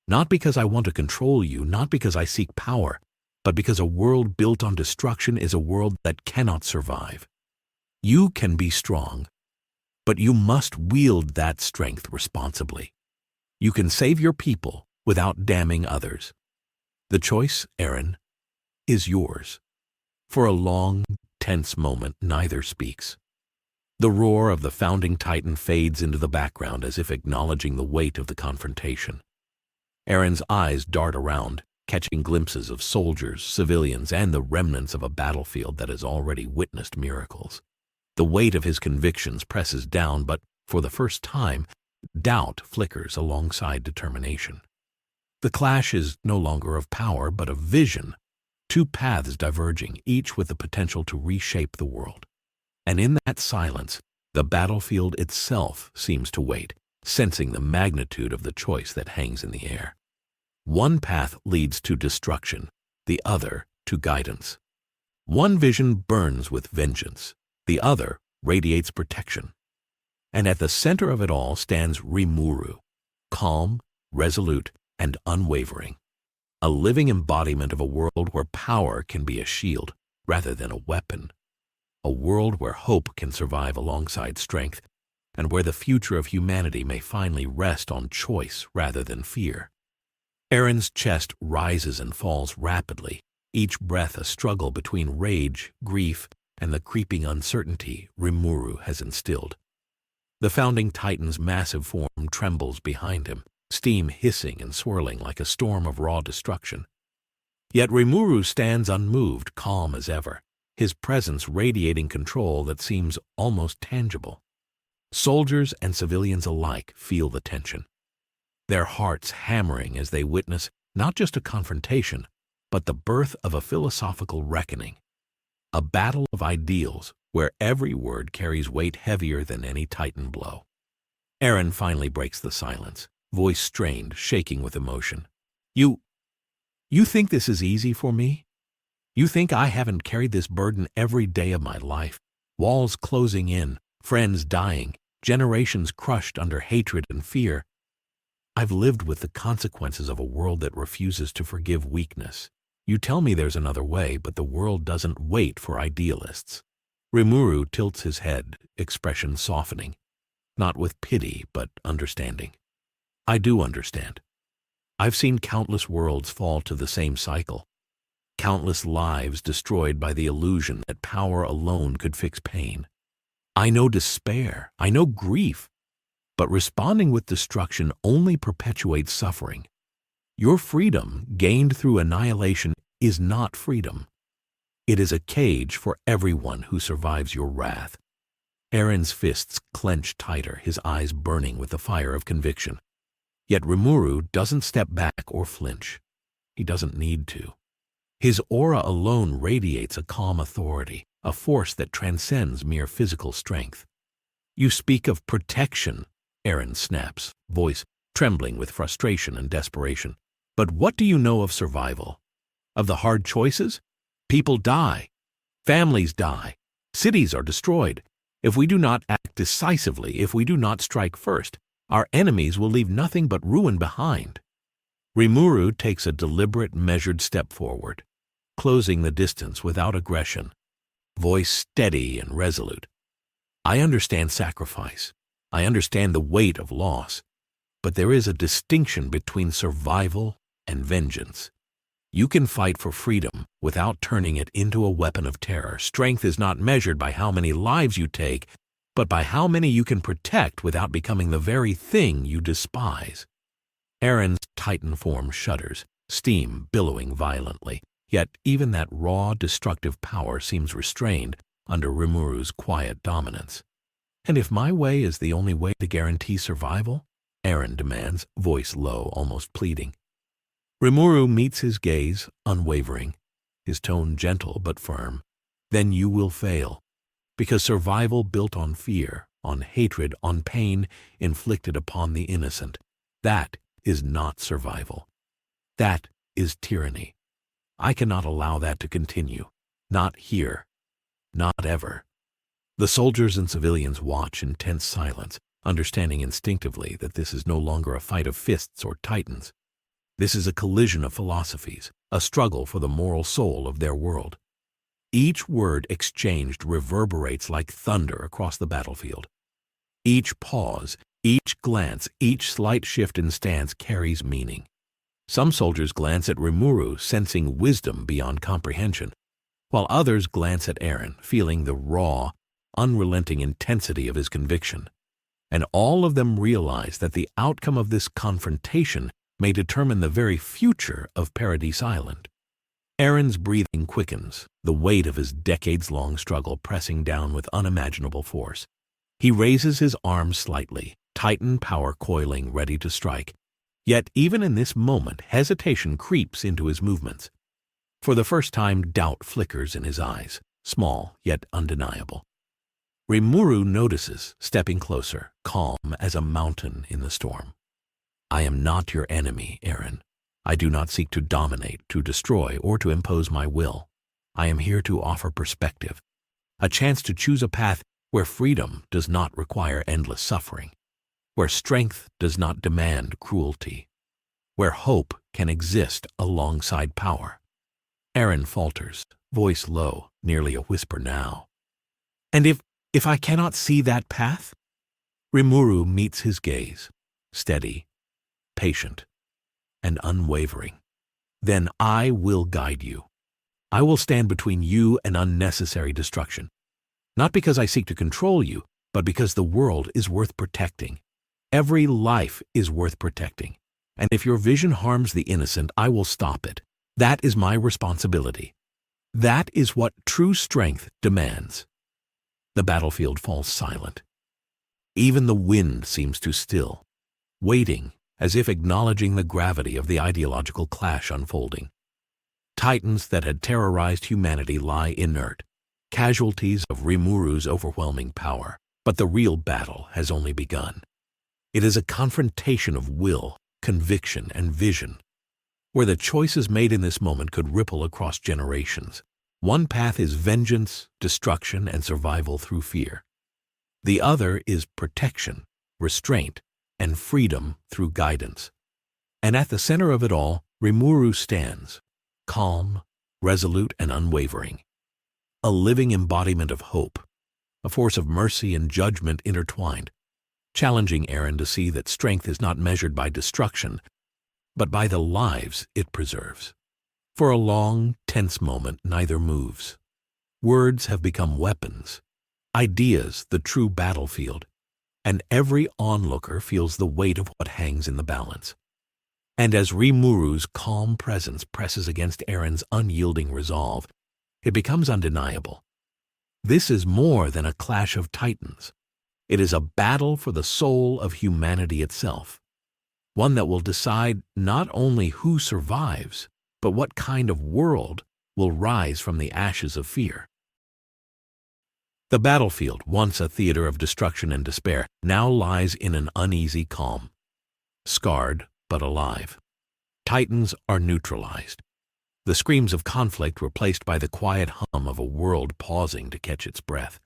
Speaker 1: Not because I want to control you, not because I seek power, but because a world built on destruction is a world that cannot survive. You can be strong, but you must wield that strength responsibly. You can save your people without damning others. The choice, Eren, is yours. For a long, tense moment, neither speaks. The roar of the founding Titan fades into the background as if acknowledging the weight of the confrontation. Eren's eyes dart around, catching glimpses of soldiers, civilians, and the remnants of a battlefield that has already witnessed miracles. The weight of his convictions presses down, but for the first time, doubt flickers alongside determination. The clash is no longer of power, but of vision, two paths diverging, each with the potential to reshape the world. And in that silence, the battlefield itself seems to wait, sensing the magnitude of the choice that hangs in the air. One path leads to destruction, the other to guidance. One vision burns with vengeance, the other radiates protection. And at the center of it all stands Rimuru, calm, resolute, and unwavering. a living embodiment of a world where power can be a shield rather than a weapon, a world where hope can survive alongside strength, and where the future of humanity may finally rest on choice rather than fear. Eren's chest rises and falls rapidly, each breath a struggle between rage, grief, and the creeping uncertainty Rimuru has instilled. The founding Titan's massive form trembles behind him, steam hissing and swirling like a storm of raw destruction. Yet Rimuru stands unmoved, calm as ever, his presence radiating control that seems almost tangible. Soldiers and civilians alike feel the tension, their hearts hammering as they witness not just a confrontation, but the birth of a philosophical reckoning, a battle of ideals where every word carries weight heavier than any Titan blow. Eren finally breaks the silence, voice strained, shaking with emotion. You think this is easy for me? You think I haven't carried this burden every day of my life? Walls closing in, friends dying, generations crushed under hatred and fear. I've lived with the consequences of a world that refuses to forgive weakness. You tell me there's another way, but the world doesn't wait for idealists. Rimuru tilts his head, expression softening, not with pity, but understanding. I do understand. I've seen countless worlds fall to the same cycle, countless lives destroyed by the illusion that power alone could fix pain. I know despair, I know grief, but responding with destruction only perpetuates suffering. Your freedom, gained through annihilation, is not freedom. It is a cage for everyone who survives your wrath. Eren's fists clench tighter, his eyes burning with the fire of conviction. Yet Rimuru doesn't step back or flinch. He doesn't need to. His aura alone radiates a calm authority, a force that transcends mere physical strength. You speak of protection, Eren snaps, voice trembling with frustration and desperation. But what do you know of survival? Of the hard choices? People die. Families die. Cities are destroyed. If we do not act decisively, if we do not strike first, our enemies will leave nothing but ruin behind. Rimuru takes a deliberate, measured step forward, closing the distance without aggression, voice steady and resolute. I understand sacrifice. I understand the weight of loss. But there is a distinction between survival and vengeance. You can fight for freedom without turning it into a weapon of terror. Strength is not measured by how many lives you take, but by how many you can protect without becoming the very thing you despise. Eren's Titan form shudders, steam billowing violently, yet even that raw, destructive power seems restrained under Rimuru's quiet dominance. And if my way is the only way to guarantee survival? Eren demands, voice low, almost pleading. Rimuru meets his gaze, unwavering, his tone gentle but firm. Then you will fail, because survival built on fear, on hatred, on pain inflicted upon the innocent, that is not survival. That is tyranny. I cannot allow that to continue. Not here. Not ever. The soldiers and civilians watch in tense silence, understanding instinctively that this is no longer a fight of fists or titans. This is a collision of philosophies, a struggle for the moral soul of their world. Each word exchanged reverberates like thunder across the battlefield. Each pause, each glance, each slight shift in stance carries meaning. Some soldiers glance at Rimuru, sensing wisdom beyond comprehension, while others glance at Eren, feeling the raw, unrelenting intensity of his conviction. And all of them realize that the outcome of this confrontation may determine the very future of Paradis Island. Eren's breathing quickens, the weight of his decades-long struggle pressing down with unimaginable force. He raises his arms slightly, Titan power coiling, ready to strike. Yet even in this moment, hesitation creeps into his movements. For the first time, doubt flickers in his eyes, small yet undeniable. Rimuru notices, stepping closer, calm as a mountain in the storm. I am not your enemy, Eren. I do not seek to dominate, to destroy, or to impose my will. I am here to offer perspective, a chance to choose a path where freedom does not require endless suffering, where strength does not demand cruelty, where hope can exist alongside power. Eren falters, voice low, nearly a whisper now. And if I cannot see that path? Rimuru meets his gaze, steady, patient, and unwavering. Then I will guide you. I will stand between you and unnecessary destruction. Not because I seek to control you, but because the world is worth protecting. Every life is worth protecting. And if your vision harms the innocent, I will stop it. That is my responsibility. That is what true strength demands. The battlefield falls silent. Even the wind seems to still, waiting as if acknowledging the gravity of the ideological clash unfolding. Titans that had terrorized humanity lie inert, casualties of Rimuru's overwhelming power. But the real battle has only begun. It is a confrontation of will, conviction, and vision, where the choices made in this moment could ripple across generations. One path is vengeance, destruction, and survival through fear. The other is protection, restraint, and freedom through guidance. And at the center of it all, Rimuru stands, calm, resolute, and unwavering. A living embodiment of hope, a force of mercy and judgment intertwined, challenging Eren to see that strength is not measured by destruction, but by the lives it preserves. For a long, tense moment, neither moves. Words have become weapons, ideas the true battlefield, and every onlooker feels the weight of what hangs in the balance. And as Rimuru's calm presence presses against Eren's unyielding resolve, it becomes undeniable. This is more than a clash of titans. It is a battle for the soul of humanity itself, one that will decide not only who survives, but what kind of world will rise from the ashes of fear. The battlefield, once a theater of destruction and despair, now lies in an uneasy calm. Scarred, but alive. Titans are neutralized. The screams of conflict replaced by the quiet hum of a world pausing to catch its breath.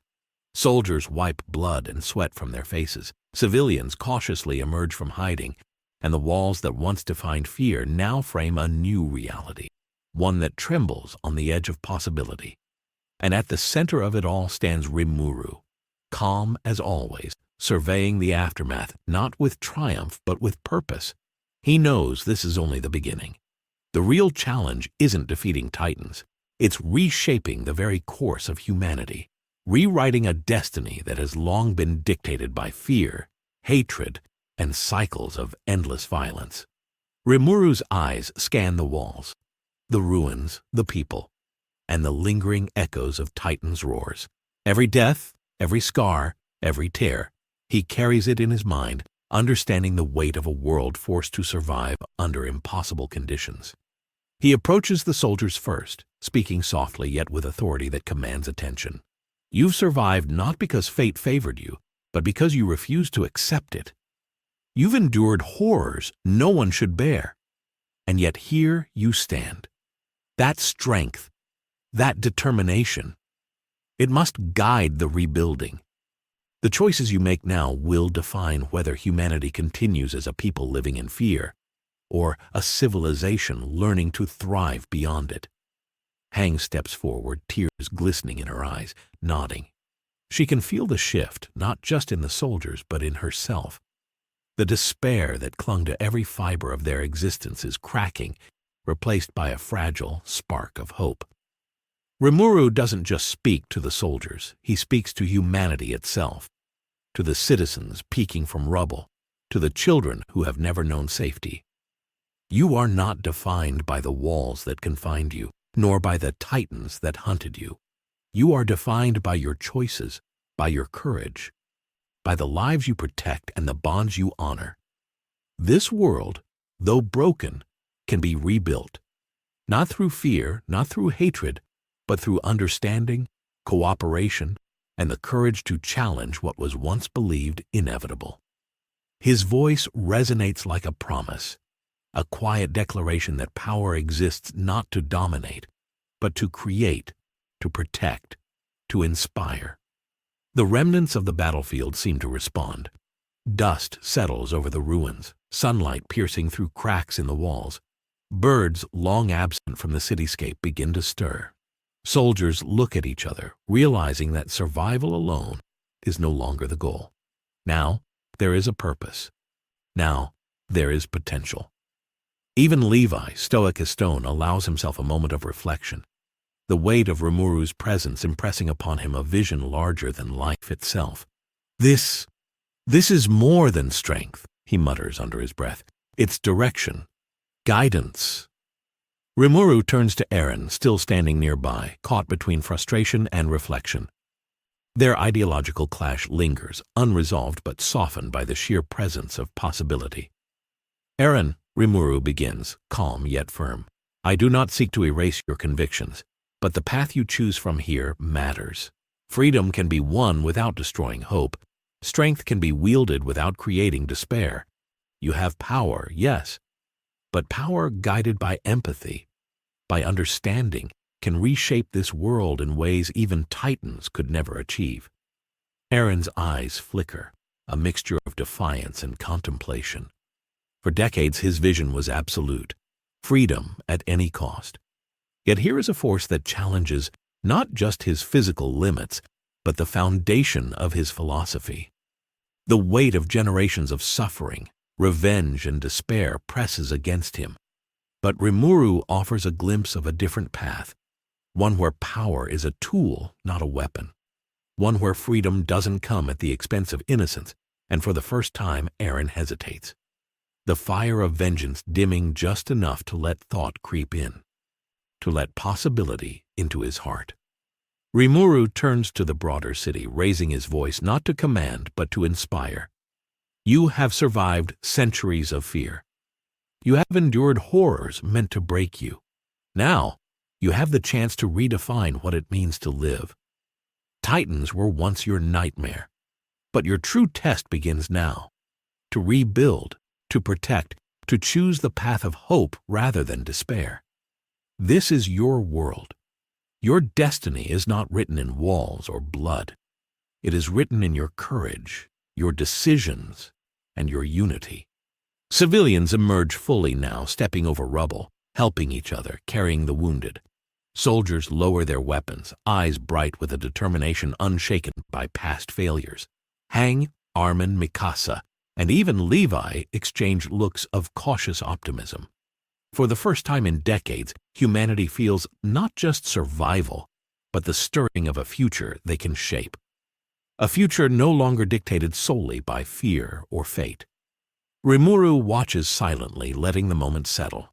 Speaker 1: Soldiers wipe blood and sweat from their faces. Civilians cautiously emerge from hiding, and the walls that once defined fear now frame a new reality, one that trembles on the edge of possibility. And at the center of it all stands Rimuru, calm as always, surveying the aftermath, not with triumph but with purpose. He knows this is only the beginning. The real challenge isn't defeating titans. It's reshaping the very course of humanity, rewriting a destiny that has long been dictated by fear, hatred, and cycles of endless violence. Rimuru's eyes scan the walls, the ruins, the people, and the lingering echoes of Titan's roars. Every death, every scar, every tear, he carries it in his mind, understanding the weight of a world forced to survive under impossible conditions. He approaches the soldiers first, speaking softly yet with authority that commands attention. You've survived not because fate favored you, but because you refused to accept it. You've endured horrors no one should bear, and yet here you stand. That strength, that determination, it must guide the rebuilding. The choices you make now will define whether humanity continues as a people living in fear, or a civilization learning to thrive beyond it. Hang steps forward, tears glistening in her eyes, nodding. She can feel the shift, not just in the soldiers, but in herself. The despair that clung to every fiber of their existence is cracking, replaced by a fragile spark of hope. Rimuru doesn't just speak to the soldiers, he speaks to humanity itself, to the citizens peeking from rubble, to the children who have never known safety. You are not defined by the walls that confined you, nor by the titans that hunted you. You are defined by your choices, by your courage, by the lives you protect and the bonds you honor. This world, though broken, can be rebuilt, not through fear, not through hatred, but through understanding, cooperation, and the courage to challenge what was once believed inevitable. His voice resonates like a promise, a quiet declaration that power exists not to dominate, but to create, to protect, to inspire. The remnants of the battlefield seem to respond. Dust settles over the ruins, sunlight piercing through cracks in the walls. Birds long absent from the cityscape begin to stir. Soldiers look at each other, realizing that survival alone is no longer the goal. Now there is a purpose. Now there is potential. Even Levi, stoic as stone, allows himself a moment of reflection, the weight of Rimuru's presence impressing upon him a vision larger than life itself. This is more than strength, he mutters under his breath. It's direction, guidance. Rimuru turns to Eren, still standing nearby, caught between frustration and reflection. Their ideological clash lingers, unresolved but softened by the sheer presence of possibility. Eren, Rimuru begins, calm yet firm. I do not seek to erase your convictions, but the path you choose from here matters. Freedom can be won without destroying hope. Strength can be wielded without creating despair. You have power, yes, but power guided by empathy, by understanding, can reshape this world in ways even titans could never achieve. Eren's eyes flicker, a mixture of defiance and contemplation. For decades his vision was absolute, freedom at any cost. Yet here is a force that challenges not just his physical limits, but the foundation of his philosophy. The weight of generations of suffering, revenge, and despair presses against him. But Rimuru offers a glimpse of a different path, one where power is a tool, not a weapon, one where freedom doesn't come at the expense of innocence, and for the first time Eren hesitates, the fire of vengeance dimming just enough to let thought creep in, to let possibility into his heart. Rimuru turns to the broader city, raising his voice not to command but to inspire. You have survived centuries of fear. You have endured horrors meant to break you. Now, you have the chance to redefine what it means to live. Titans were once your nightmare, but your true test begins now. To rebuild, to protect, to choose the path of hope rather than despair. This is your world. Your destiny is not written in walls or blood. It is written in your courage, your decisions, and your unity. Civilians emerge fully now, stepping over rubble, helping each other, carrying the wounded. Soldiers lower their weapons, eyes bright with a determination unshaken by past failures. Hang, Armin, Mikasa, and even Levi exchange looks of cautious optimism. For the first time in decades, humanity feels not just survival, but the stirring of a future they can shape. A future no longer dictated solely by fear or fate. Rimuru watches silently, letting the moment settle.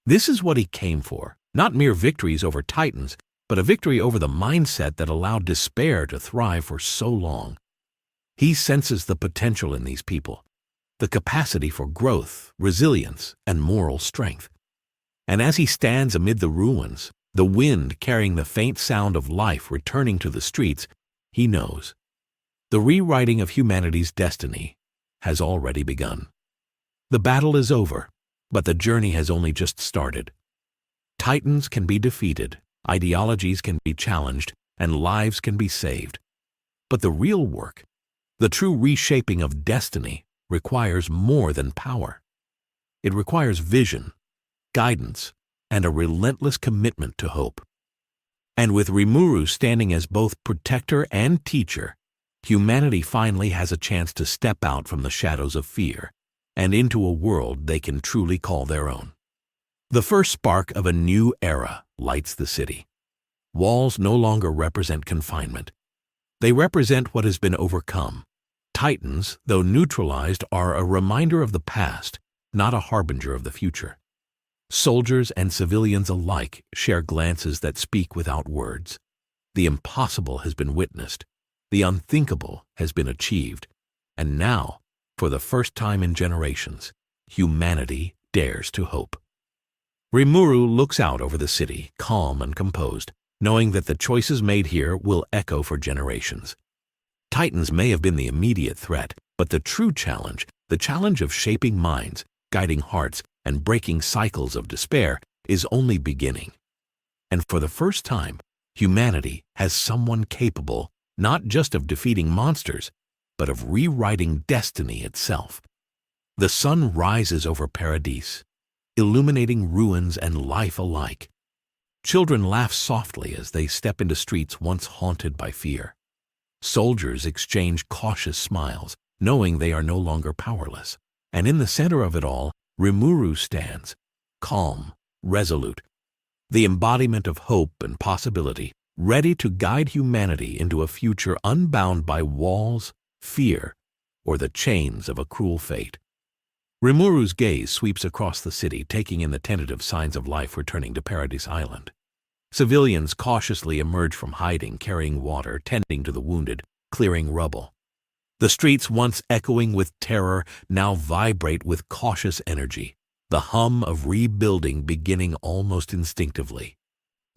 Speaker 1: This is what he came for, not mere victories over titans, but a victory over the mindset that allowed despair to thrive for so long. He senses the potential in these people, the capacity for growth, resilience, and moral strength. And as he stands amid the ruins, the wind carrying the faint sound of life returning to the streets, he knows the rewriting of humanity's destiny has already begun. The battle is over, but the journey has only just started. Titans can be defeated, ideologies can be challenged, and lives can be saved. But the real work, the true reshaping of destiny, requires more than power. It requires vision, guidance, and a relentless commitment to hope. And with Rimuru standing as both protector and teacher, humanity finally has a chance to step out from the shadows of fear and into a world they can truly call their own. The first spark of a new era lights the city. Walls no longer represent confinement. They represent what has been overcome. Titans, though neutralized, are a reminder of the past, not a harbinger of the future. Soldiers and civilians alike share glances that speak without words. The impossible has been witnessed. The unthinkable has been achieved. And now, for the first time in generations, humanity dares to hope. Rimuru looks out over the city, calm and composed, knowing that the choices made here will echo for generations. Titans may have been the immediate threat, but the true challenge, the challenge of shaping minds, guiding hearts, and breaking cycles of despair, is only beginning. And for the first time, humanity has someone capable not just of defeating monsters, but of rewriting destiny itself. The sun rises over Paradis, illuminating ruins and life alike. Children laugh softly as they step into streets once haunted by fear. Soldiers exchange cautious smiles, knowing they are no longer powerless. And in the center of it all, Rimuru stands, calm, resolute, the embodiment of hope and possibility, ready to guide humanity into a future unbound by walls, fear, or the chains of a cruel fate. Rimuru's gaze sweeps across the city, taking in the tentative signs of life returning to Paradis Island. Civilians cautiously emerge from hiding, carrying water, tending to the wounded, clearing rubble. The streets, once echoing with terror, now vibrate with cautious energy, the hum of rebuilding beginning almost instinctively.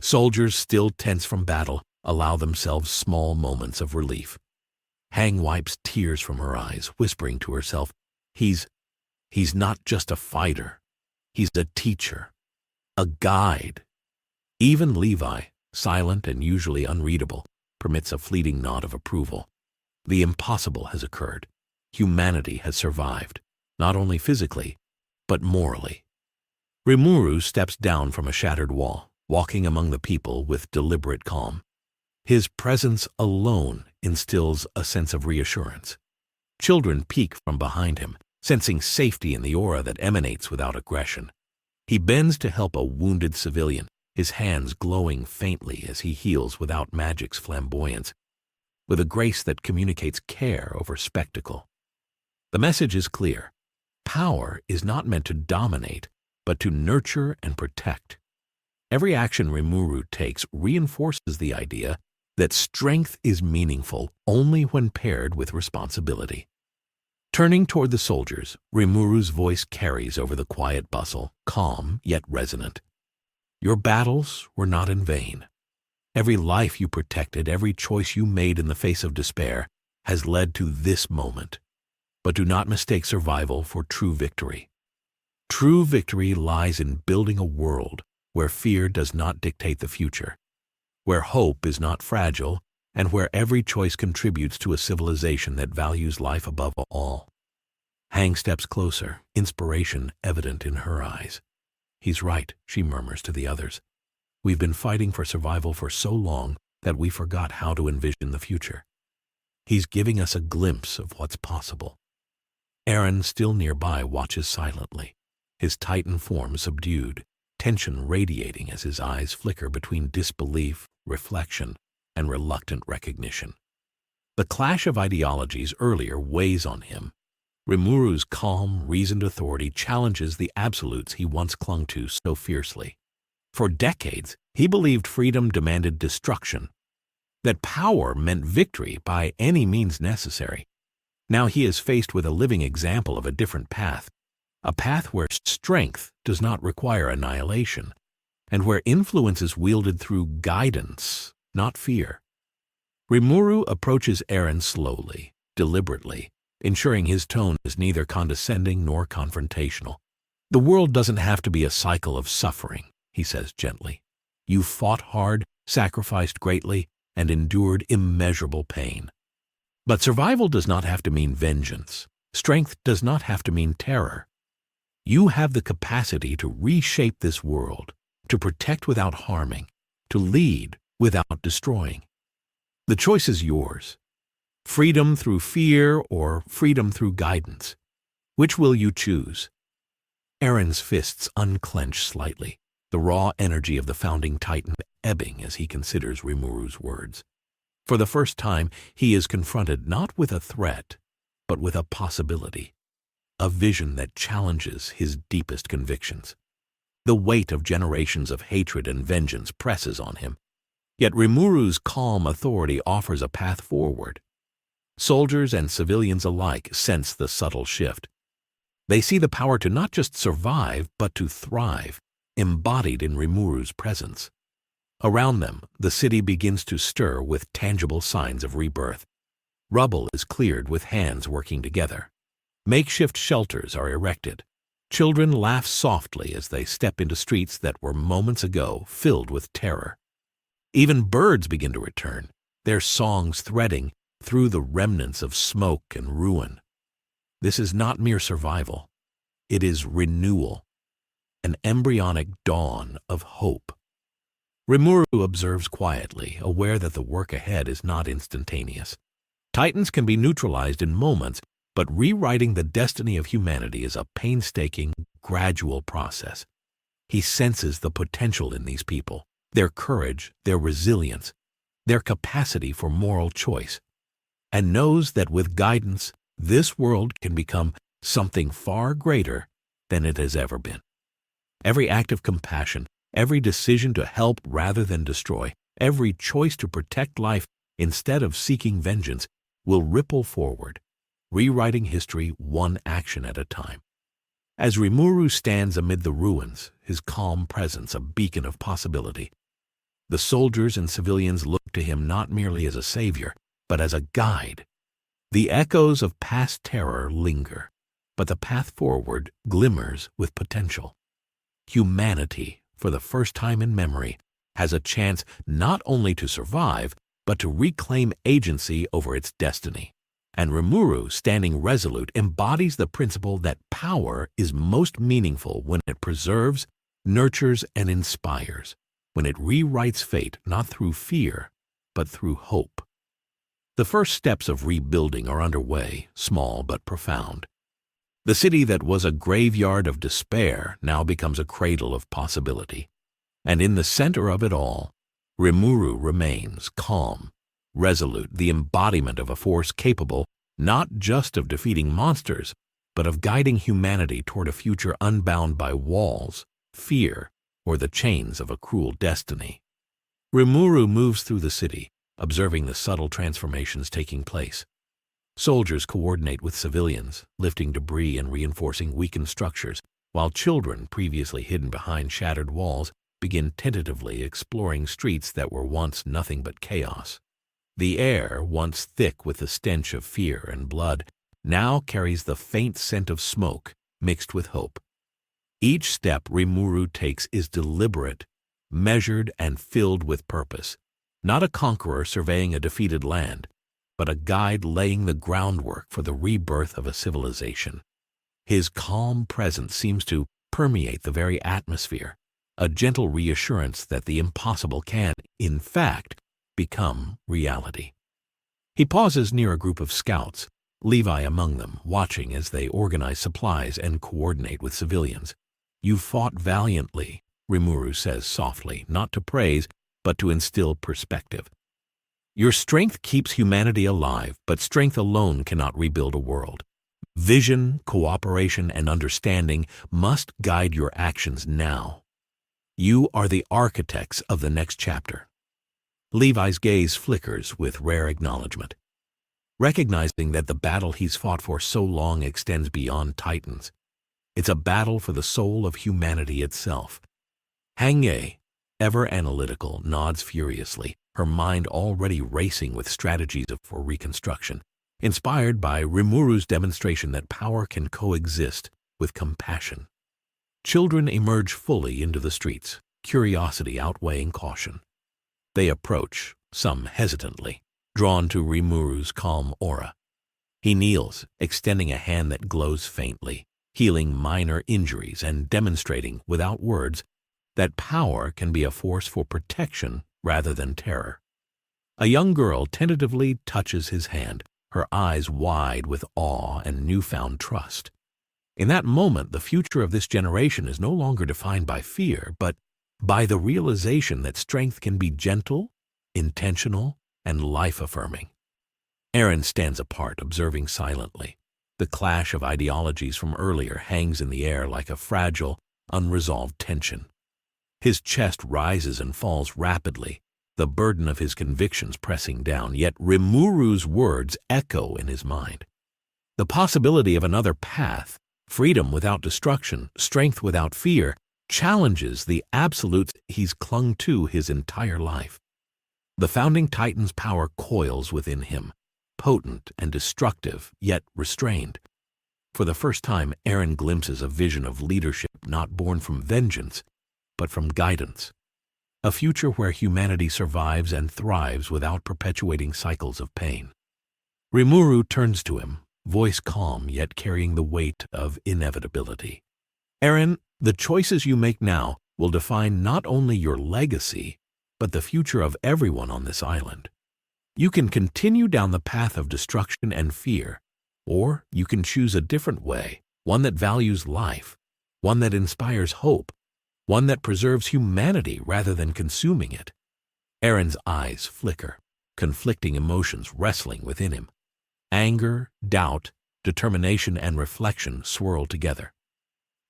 Speaker 1: Soldiers, still tense from battle, allow themselves small moments of relief. Hang wipes tears from her eyes, whispering to herself, He's not just a fighter. He's a teacher, a guide. Even Levi, silent and usually unreadable, permits a fleeting nod of approval. The impossible has occurred. Humanity has survived, not only physically, but morally. Rimuru steps down from a shattered wall, walking among the people with deliberate calm. His presence alone instills a sense of reassurance. Children peek from behind him, sensing safety in the aura that emanates without aggression. He bends to help a wounded civilian, his hands glowing faintly as he heals without magic's flamboyance, with a grace that communicates care over spectacle. The message is clear. Power is not meant to dominate, but to nurture and protect. Every action Rimuru takes reinforces the idea that strength is meaningful only when paired with responsibility. Turning toward the soldiers, Rimuru's voice carries over the quiet bustle, calm yet resonant. Your battles were not in vain. Every life you protected, every choice you made in the face of despair, has led to this moment. But do not mistake survival for true victory. True victory lies in building a world where fear does not dictate the future, where hope is not fragile, and where every choice contributes to a civilization that values life above all. Hang steps closer, inspiration evident in her eyes. He's right, she murmurs to the others. We've been fighting for survival for so long that we forgot how to envision the future. He's giving us a glimpse of what's possible. Eren, still nearby, watches silently, his Titan form subdued, tension radiating as his eyes flicker between disbelief, reflection, and reluctant recognition. The clash of ideologies earlier weighs on him. Rimuru's calm, reasoned authority challenges the absolutes he once clung to so fiercely. For decades, he believed freedom demanded destruction, that power meant victory by any means necessary. Now he is faced with a living example of a different path, a path where strength does not require annihilation, and where influence is wielded through guidance, not fear. Rimuru approaches Eren slowly, deliberately, ensuring his tone is neither condescending nor confrontational. The world doesn't have to be a cycle of suffering, he says gently. You fought hard, sacrificed greatly, and endured immeasurable pain. But survival does not have to mean vengeance. Strength does not have to mean terror. You have the capacity to reshape this world, to protect without harming, to lead without destroying. The choice is yours. Freedom through fear or freedom through guidance. Which will you choose? Eren's fists unclench slightly, the raw energy of the founding Titan ebbing as he considers Rimuru's words. For the first time, he is confronted not with a threat, but with a possibility, a vision that challenges his deepest convictions. The weight of generations of hatred and vengeance presses on him, yet Rimuru's calm authority offers a path forward. Soldiers and civilians alike sense the subtle shift. They see the power to not just survive, but to thrive, embodied in Rimuru's presence. Around them, the city begins to stir with tangible signs of rebirth. Rubble is cleared with hands working together. Makeshift shelters are erected. Children laugh softly as they step into streets that were moments ago filled with terror. Even birds begin to return, their songs threading through the remnants of smoke and ruin. This is not mere survival. It is renewal. an embryonic dawn of hope. Rimuru observes quietly, aware that the work ahead is not instantaneous. Titans can be neutralized in moments, but rewriting the destiny of humanity is a painstaking, gradual process. He senses the potential in these people, their courage, their resilience, their capacity for moral choice, and knows that with guidance, this world can become something far greater than it has ever been. Every act of compassion, every decision to help rather than destroy, every choice to protect life instead of seeking vengeance will ripple forward, rewriting history one action at a time. As Rimuru stands amid the ruins, his calm presence a beacon of possibility, the soldiers and civilians look to him not merely as a savior, but as a guide. The echoes of past terror linger, but the path forward glimmers with potential. Humanity, for the first time in memory, has a chance not only to survive, but to reclaim agency over its destiny. And Rimuru, standing resolute, embodies the principle that power is most meaningful when it preserves, nurtures, and inspires, when it rewrites fate not through fear, but through hope. The first steps of rebuilding are underway, small but profound. The city that was a graveyard of despair now becomes a cradle of possibility. And in the center of it all, Rimuru remains calm, resolute, the embodiment of a force capable not just of defeating monsters, but of guiding humanity toward a future unbound by walls, fear, or the chains of a cruel destiny. Rimuru moves through the city, observing the subtle transformations taking place. Soldiers coordinate with civilians, lifting debris and reinforcing weakened structures, while children, previously hidden behind shattered walls, begin tentatively exploring streets that were once nothing but chaos. The air, once thick with the stench of fear and blood, now carries the faint scent of smoke mixed with hope. Each step Rimuru takes is deliberate, measured, and filled with purpose. Not a conqueror surveying a defeated land, but a guide laying the groundwork for the rebirth of a civilization. His calm presence seems to permeate the very atmosphere, a gentle reassurance that the impossible can, in fact, become reality. He pauses near a group of scouts, Levi among them, watching as they organize supplies and coordinate with civilians. "You fought valiantly," Rimuru says softly, not to praise, but to instill perspective. "Your strength keeps humanity alive, but strength alone cannot rebuild a world. Vision, cooperation, and understanding must guide your actions now. You are the architects of the next chapter." Levi's gaze flickers with rare acknowledgement, recognizing that the battle he's fought for so long extends beyond Titans. It's a battle for the soul of humanity itself. Hangye, ever analytical, nods furiously, her mind already racing with strategies for reconstruction, inspired by Rimuru's demonstration that power can coexist with compassion. Children emerge fully into the streets, curiosity outweighing caution. They approach, some hesitantly, drawn to Rimuru's calm aura. He kneels, extending a hand that glows faintly, healing minor injuries and demonstrating, without words, that power can be a force for protection rather than terror. A young girl tentatively touches his hand, her eyes wide with awe and newfound trust. In that moment, the future of this generation is no longer defined by fear, but by the realization that strength can be gentle, intentional, and life-affirming. Eren stands apart, observing silently. The clash of ideologies from earlier hangs in the air like a fragile, unresolved tension. His chest rises and falls rapidly, the burden of his convictions pressing down, yet Rimuru's words echo in his mind. The possibility of another path, freedom without destruction, strength without fear, challenges the absolutes he's clung to his entire life. The founding Titan's power coils within him, potent and destructive, yet restrained. For the first time, Eren glimpses a vision of leadership not born from vengeance, but from guidance. A future where humanity survives and thrives without perpetuating cycles of pain. Rimuru turns to him, voice calm yet carrying the weight of inevitability. "Eren, The choices you make now will define not only your legacy, but the future of everyone on this island. You can continue down the path of destruction and fear, or you can choose a different way, one that values life, one that inspires hope, one that preserves humanity rather than consuming it. Eren's eyes flicker, conflicting emotions wrestling within him. Anger, doubt, determination, and reflection swirl together.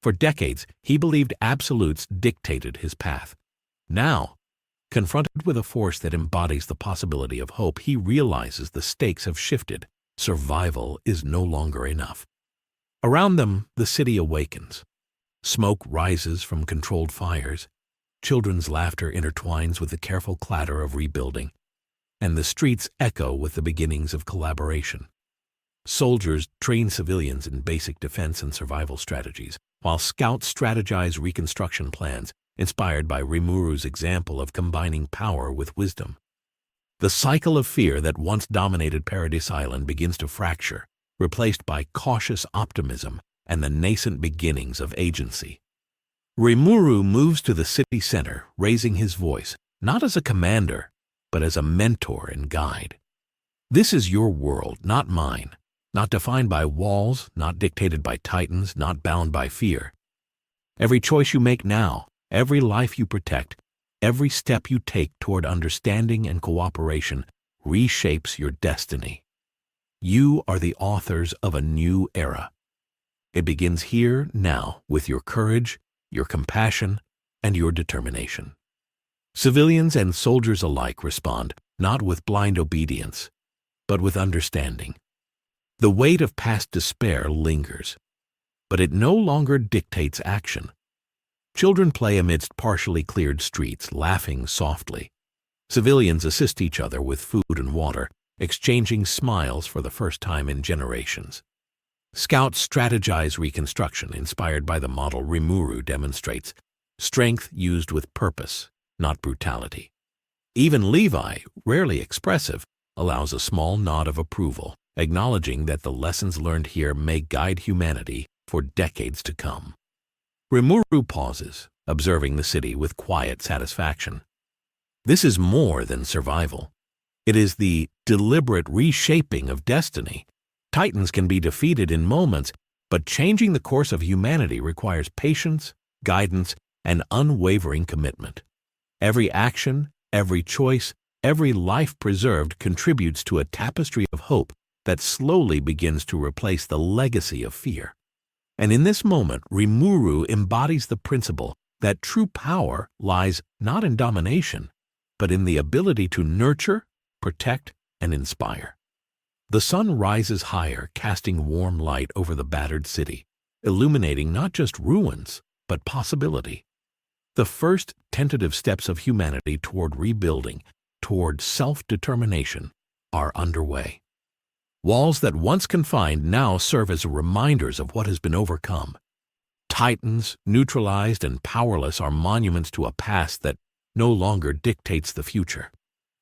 Speaker 1: For decades, he believed absolutes dictated his path. Now, confronted with a force that embodies the possibility of hope, he realizes the stakes have shifted. Survival is no longer enough. Around them, the city awakens. Smoke rises from controlled fires. Children's laughter intertwines with the careful clatter of rebuilding, and the streets echo with the beginnings of collaboration. Soldiers train civilians in basic defense and survival strategies, while scouts strategize reconstruction plans, inspired by Rimuru's example of combining power with wisdom. The cycle of fear that once dominated Paradis Island begins to fracture, replaced by cautious optimism and the nascent beginnings of agency. Rimuru moves to the city center, raising his voice, not as a commander, but as a mentor and guide. This is your world, not mine, not defined by walls, not dictated by titans, not bound by fear. Every choice you make now, every life you protect, every step you take toward understanding and cooperation reshapes your destiny. You are the authors of a new era. It begins here, now, with your courage, your compassion, and your determination. Civilians and soldiers alike respond, not with blind obedience, but with understanding. The weight of past despair lingers, but it no longer dictates action. Children play amidst partially cleared streets, laughing softly. Civilians assist each other with food and water, exchanging smiles for the first time in generations. Scouts strategize reconstruction, inspired by the model Rimuru demonstrates, strength used with purpose, not brutality. Even Levi, rarely expressive, allows a small nod of approval, acknowledging that the lessons learned here may guide humanity for decades to come. Rimuru pauses, observing the city with quiet satisfaction. This is more than survival. It is the deliberate reshaping of destiny. Titans can be defeated in moments, but changing the course of humanity requires patience, guidance, and unwavering commitment. Every action, every choice, every life preserved contributes to a tapestry of hope that slowly begins to replace the legacy of fear. And in this moment, Rimuru embodies the principle that true power lies not in domination, but in the ability to nurture, protect, and inspire. The sun rises higher, casting warm light over the battered city, illuminating not just ruins, but possibility. The first tentative steps of humanity toward rebuilding, toward self-determination, are underway. Walls that once confined now serve as reminders of what has been overcome. Titans, neutralized and powerless, are monuments to a past that no longer dictates the future.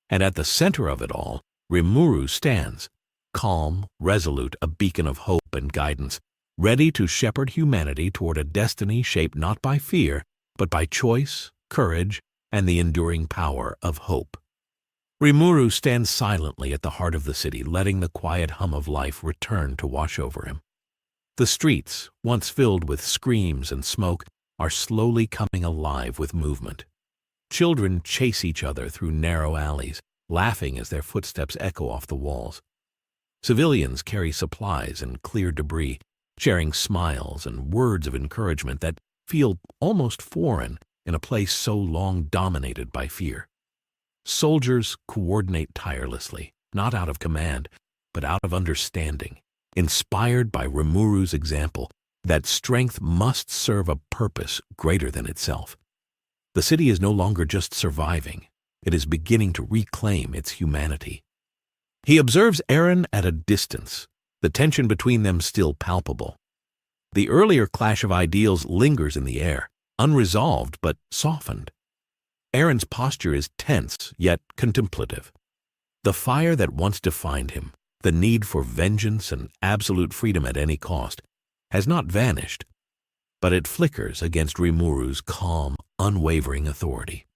Speaker 1: And at the center of it all, Rimuru stands, calm, resolute, a beacon of hope and guidance, ready to shepherd humanity toward a destiny shaped not by fear, but by choice, courage, and the enduring power of hope. Rimuru stands silently at the heart of the city, letting the quiet hum of life return to wash over him. The streets, once filled with screams and smoke, are slowly coming alive with movement. Children chase each other through narrow alleys, laughing as their footsteps echo off the walls. Civilians carry supplies and clear debris, sharing smiles and words of encouragement that feel almost foreign in a place so long dominated by fear. Soldiers coordinate tirelessly, not out of command, but out of understanding, inspired by Rimuru's example that strength must serve a purpose greater than itself. The city is no longer just surviving, it is beginning to reclaim its humanity. He observes Eren at a distance, the tension between them still palpable. The earlier clash of ideals lingers in the air, unresolved but softened. Eren's posture is tense yet contemplative. The fire that once defined him, the need for vengeance and absolute freedom at any cost, has not vanished. but it flickers against Rimuru's calm, unwavering authority.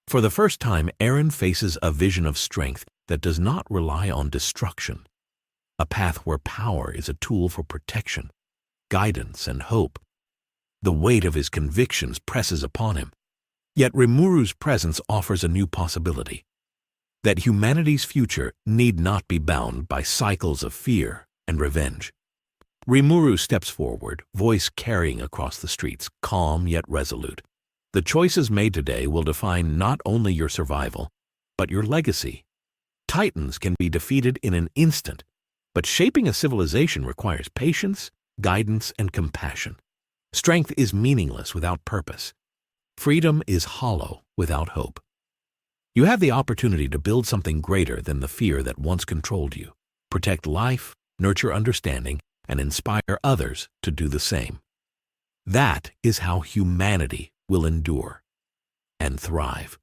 Speaker 1: For the first time, Eren faces a vision of strength that does not rely on destruction, a path where power is a tool for protection, guidance, and hope. The weight of his convictions presses upon him, yet Rimuru's presence offers a new possibility, that humanity's future need not be bound by cycles of fear and revenge. Rimuru steps forward, voice carrying across the streets, calm yet resolute. The choices made today will define not only your survival, but your legacy. Titans can be defeated in an instant, but shaping a civilization requires patience, guidance, and compassion. Strength is meaningless without purpose. Freedom is hollow without hope. You have the opportunity to build something greater than the fear that once controlled you, protect life, nurture understanding, and inspire others to do the same. That is how humanity will endure and thrive.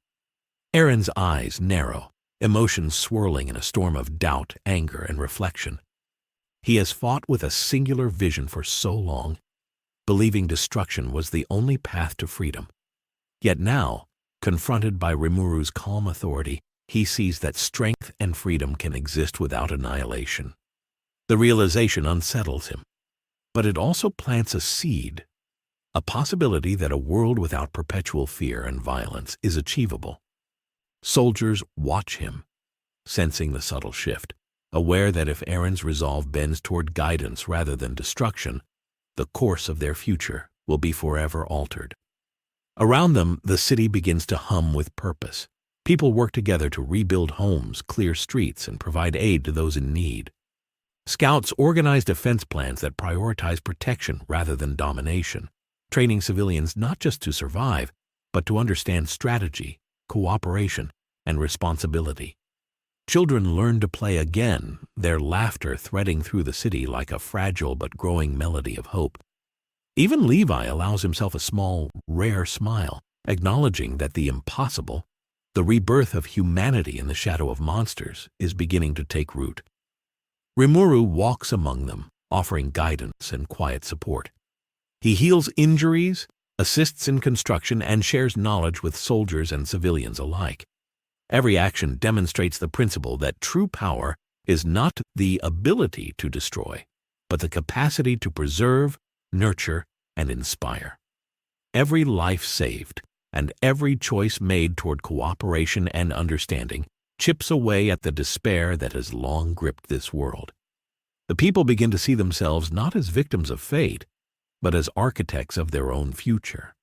Speaker 1: Eren's eyes narrow, emotions swirling in a storm of doubt, anger, and reflection. He has fought with a singular vision for so long, believing destruction was the only path to freedom. Yet now, confronted by Rimuru's calm authority, he sees that strength and freedom can exist without annihilation. The realization unsettles him, but it also plants a seed, a possibility that a world without perpetual fear and violence is achievable. Soldiers watch him, sensing the subtle shift, aware that if Eren's resolve bends toward guidance rather than destruction, the course of their future will be forever altered. Around them, the city begins to hum with purpose. People work together to rebuild homes, clear streets, and provide aid to those in need. Scouts organize defense plans that prioritize protection rather than domination, training civilians not just to survive, but to understand strategy, cooperation, and responsibility. Children learn to play again, their laughter threading through the city like a fragile but growing melody of hope. Even Levi allows himself a small, rare smile, acknowledging that the impossible, the rebirth of humanity in the shadow of monsters, is beginning to take root. Rimuru walks among them, offering guidance and quiet support. He heals injuries, assists in construction, and shares knowledge with soldiers and civilians alike. Every action demonstrates the principle that true power is not the ability to destroy, but the capacity to preserve, nurture, and inspire. Every life saved and every choice made toward cooperation and understanding chips away at the despair that has long gripped this world. The people begin to see themselves not as victims of fate, but as architects of their own future.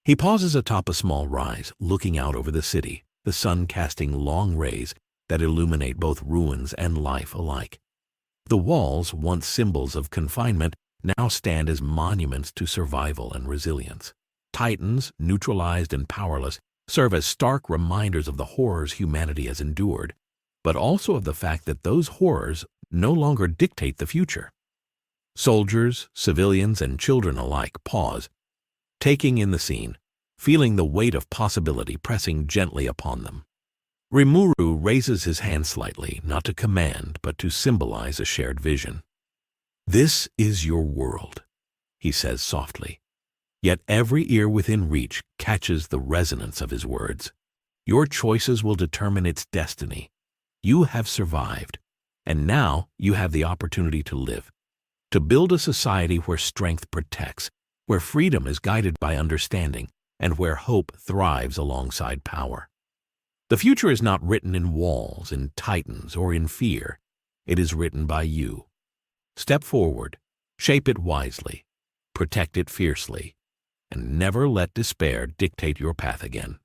Speaker 1: He pauses atop a small rise, looking out over the city, the sun casting long rays that illuminate both ruins and life alike. The walls, once symbols of confinement, now stand as monuments to survival and resilience. Titans, neutralized and powerless, serve as stark reminders of the horrors humanity has endured, but also of the fact that those horrors no longer dictate the future. Soldiers, civilians, and children alike pause, taking in the scene, feeling the weight of possibility pressing gently upon them. Rimuru raises his hand slightly, not to command, but to symbolize a shared vision. "This is your world," he says softly. Yet every ear within reach catches the resonance of his words. Your choices will determine its destiny. You have survived, and now you have the opportunity to live, to build a society where strength protects, where freedom is guided by understanding, and where hope thrives alongside power. The future is not written in walls, in titans, or in fear. It is written by you. Step forward, shape it wisely, protect it fiercely, and never let despair dictate your path again.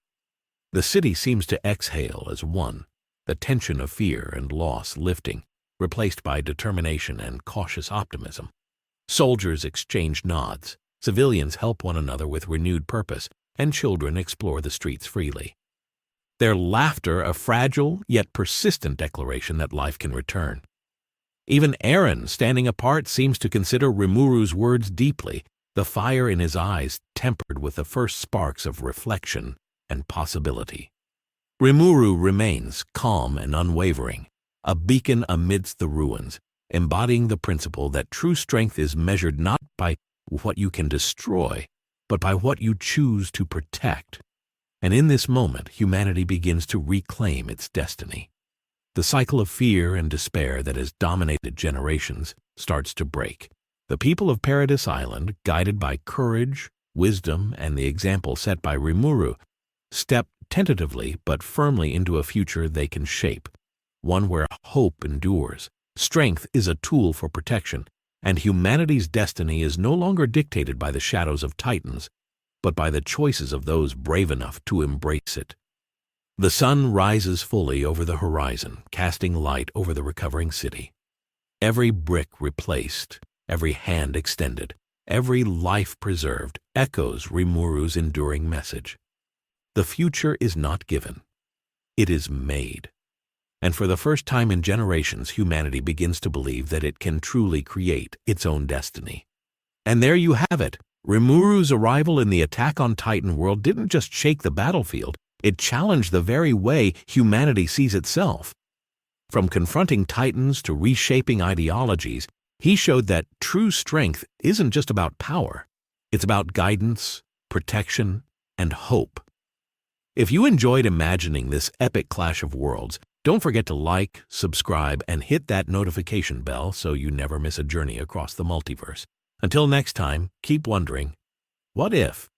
Speaker 1: The city seems to exhale as one, the tension of fear and loss lifting, replaced by determination and cautious optimism. Soldiers exchange nods, civilians help one another with renewed purpose, and children explore the streets freely. Their laughter a fragile yet persistent declaration that life can return. Even Eren, standing apart, seems to consider Rimuru's words deeply, the fire in his eyes tempered with the first sparks of reflection and possibility. Rimuru remains calm and unwavering, a beacon amidst the ruins, embodying the principle that true strength is measured not by what you can destroy, but by what you choose to protect. And in this moment, humanity begins to reclaim its destiny. The cycle of fear and despair that has dominated generations starts to break. The people of Paradis Island, guided by courage, wisdom, and the example set by Rimuru, step tentatively but firmly into a future they can shape, one where hope endures, strength is a tool for protection, and humanity's destiny is no longer dictated by the shadows of titans, but by the choices of those brave enough to embrace it. The sun rises fully over the horizon, casting light over the recovering city. Every brick replaced, every hand extended, every life preserved echoes Rimuru's enduring message. The future is not given. It is made. And for the first time in generations, humanity begins to believe that it can truly create its own destiny. And there you have it. Rimuru's arrival in the Attack on Titan world didn't just shake the battlefield, it challenged the very way humanity sees itself. From confronting titans to reshaping ideologies, he showed that true strength isn't just about power. It's about guidance, protection, and hope. If you enjoyed imagining this epic clash of worlds, don't forget to like, subscribe, and hit that notification bell so you never miss a journey across the multiverse. Until next time, keep wondering, what if?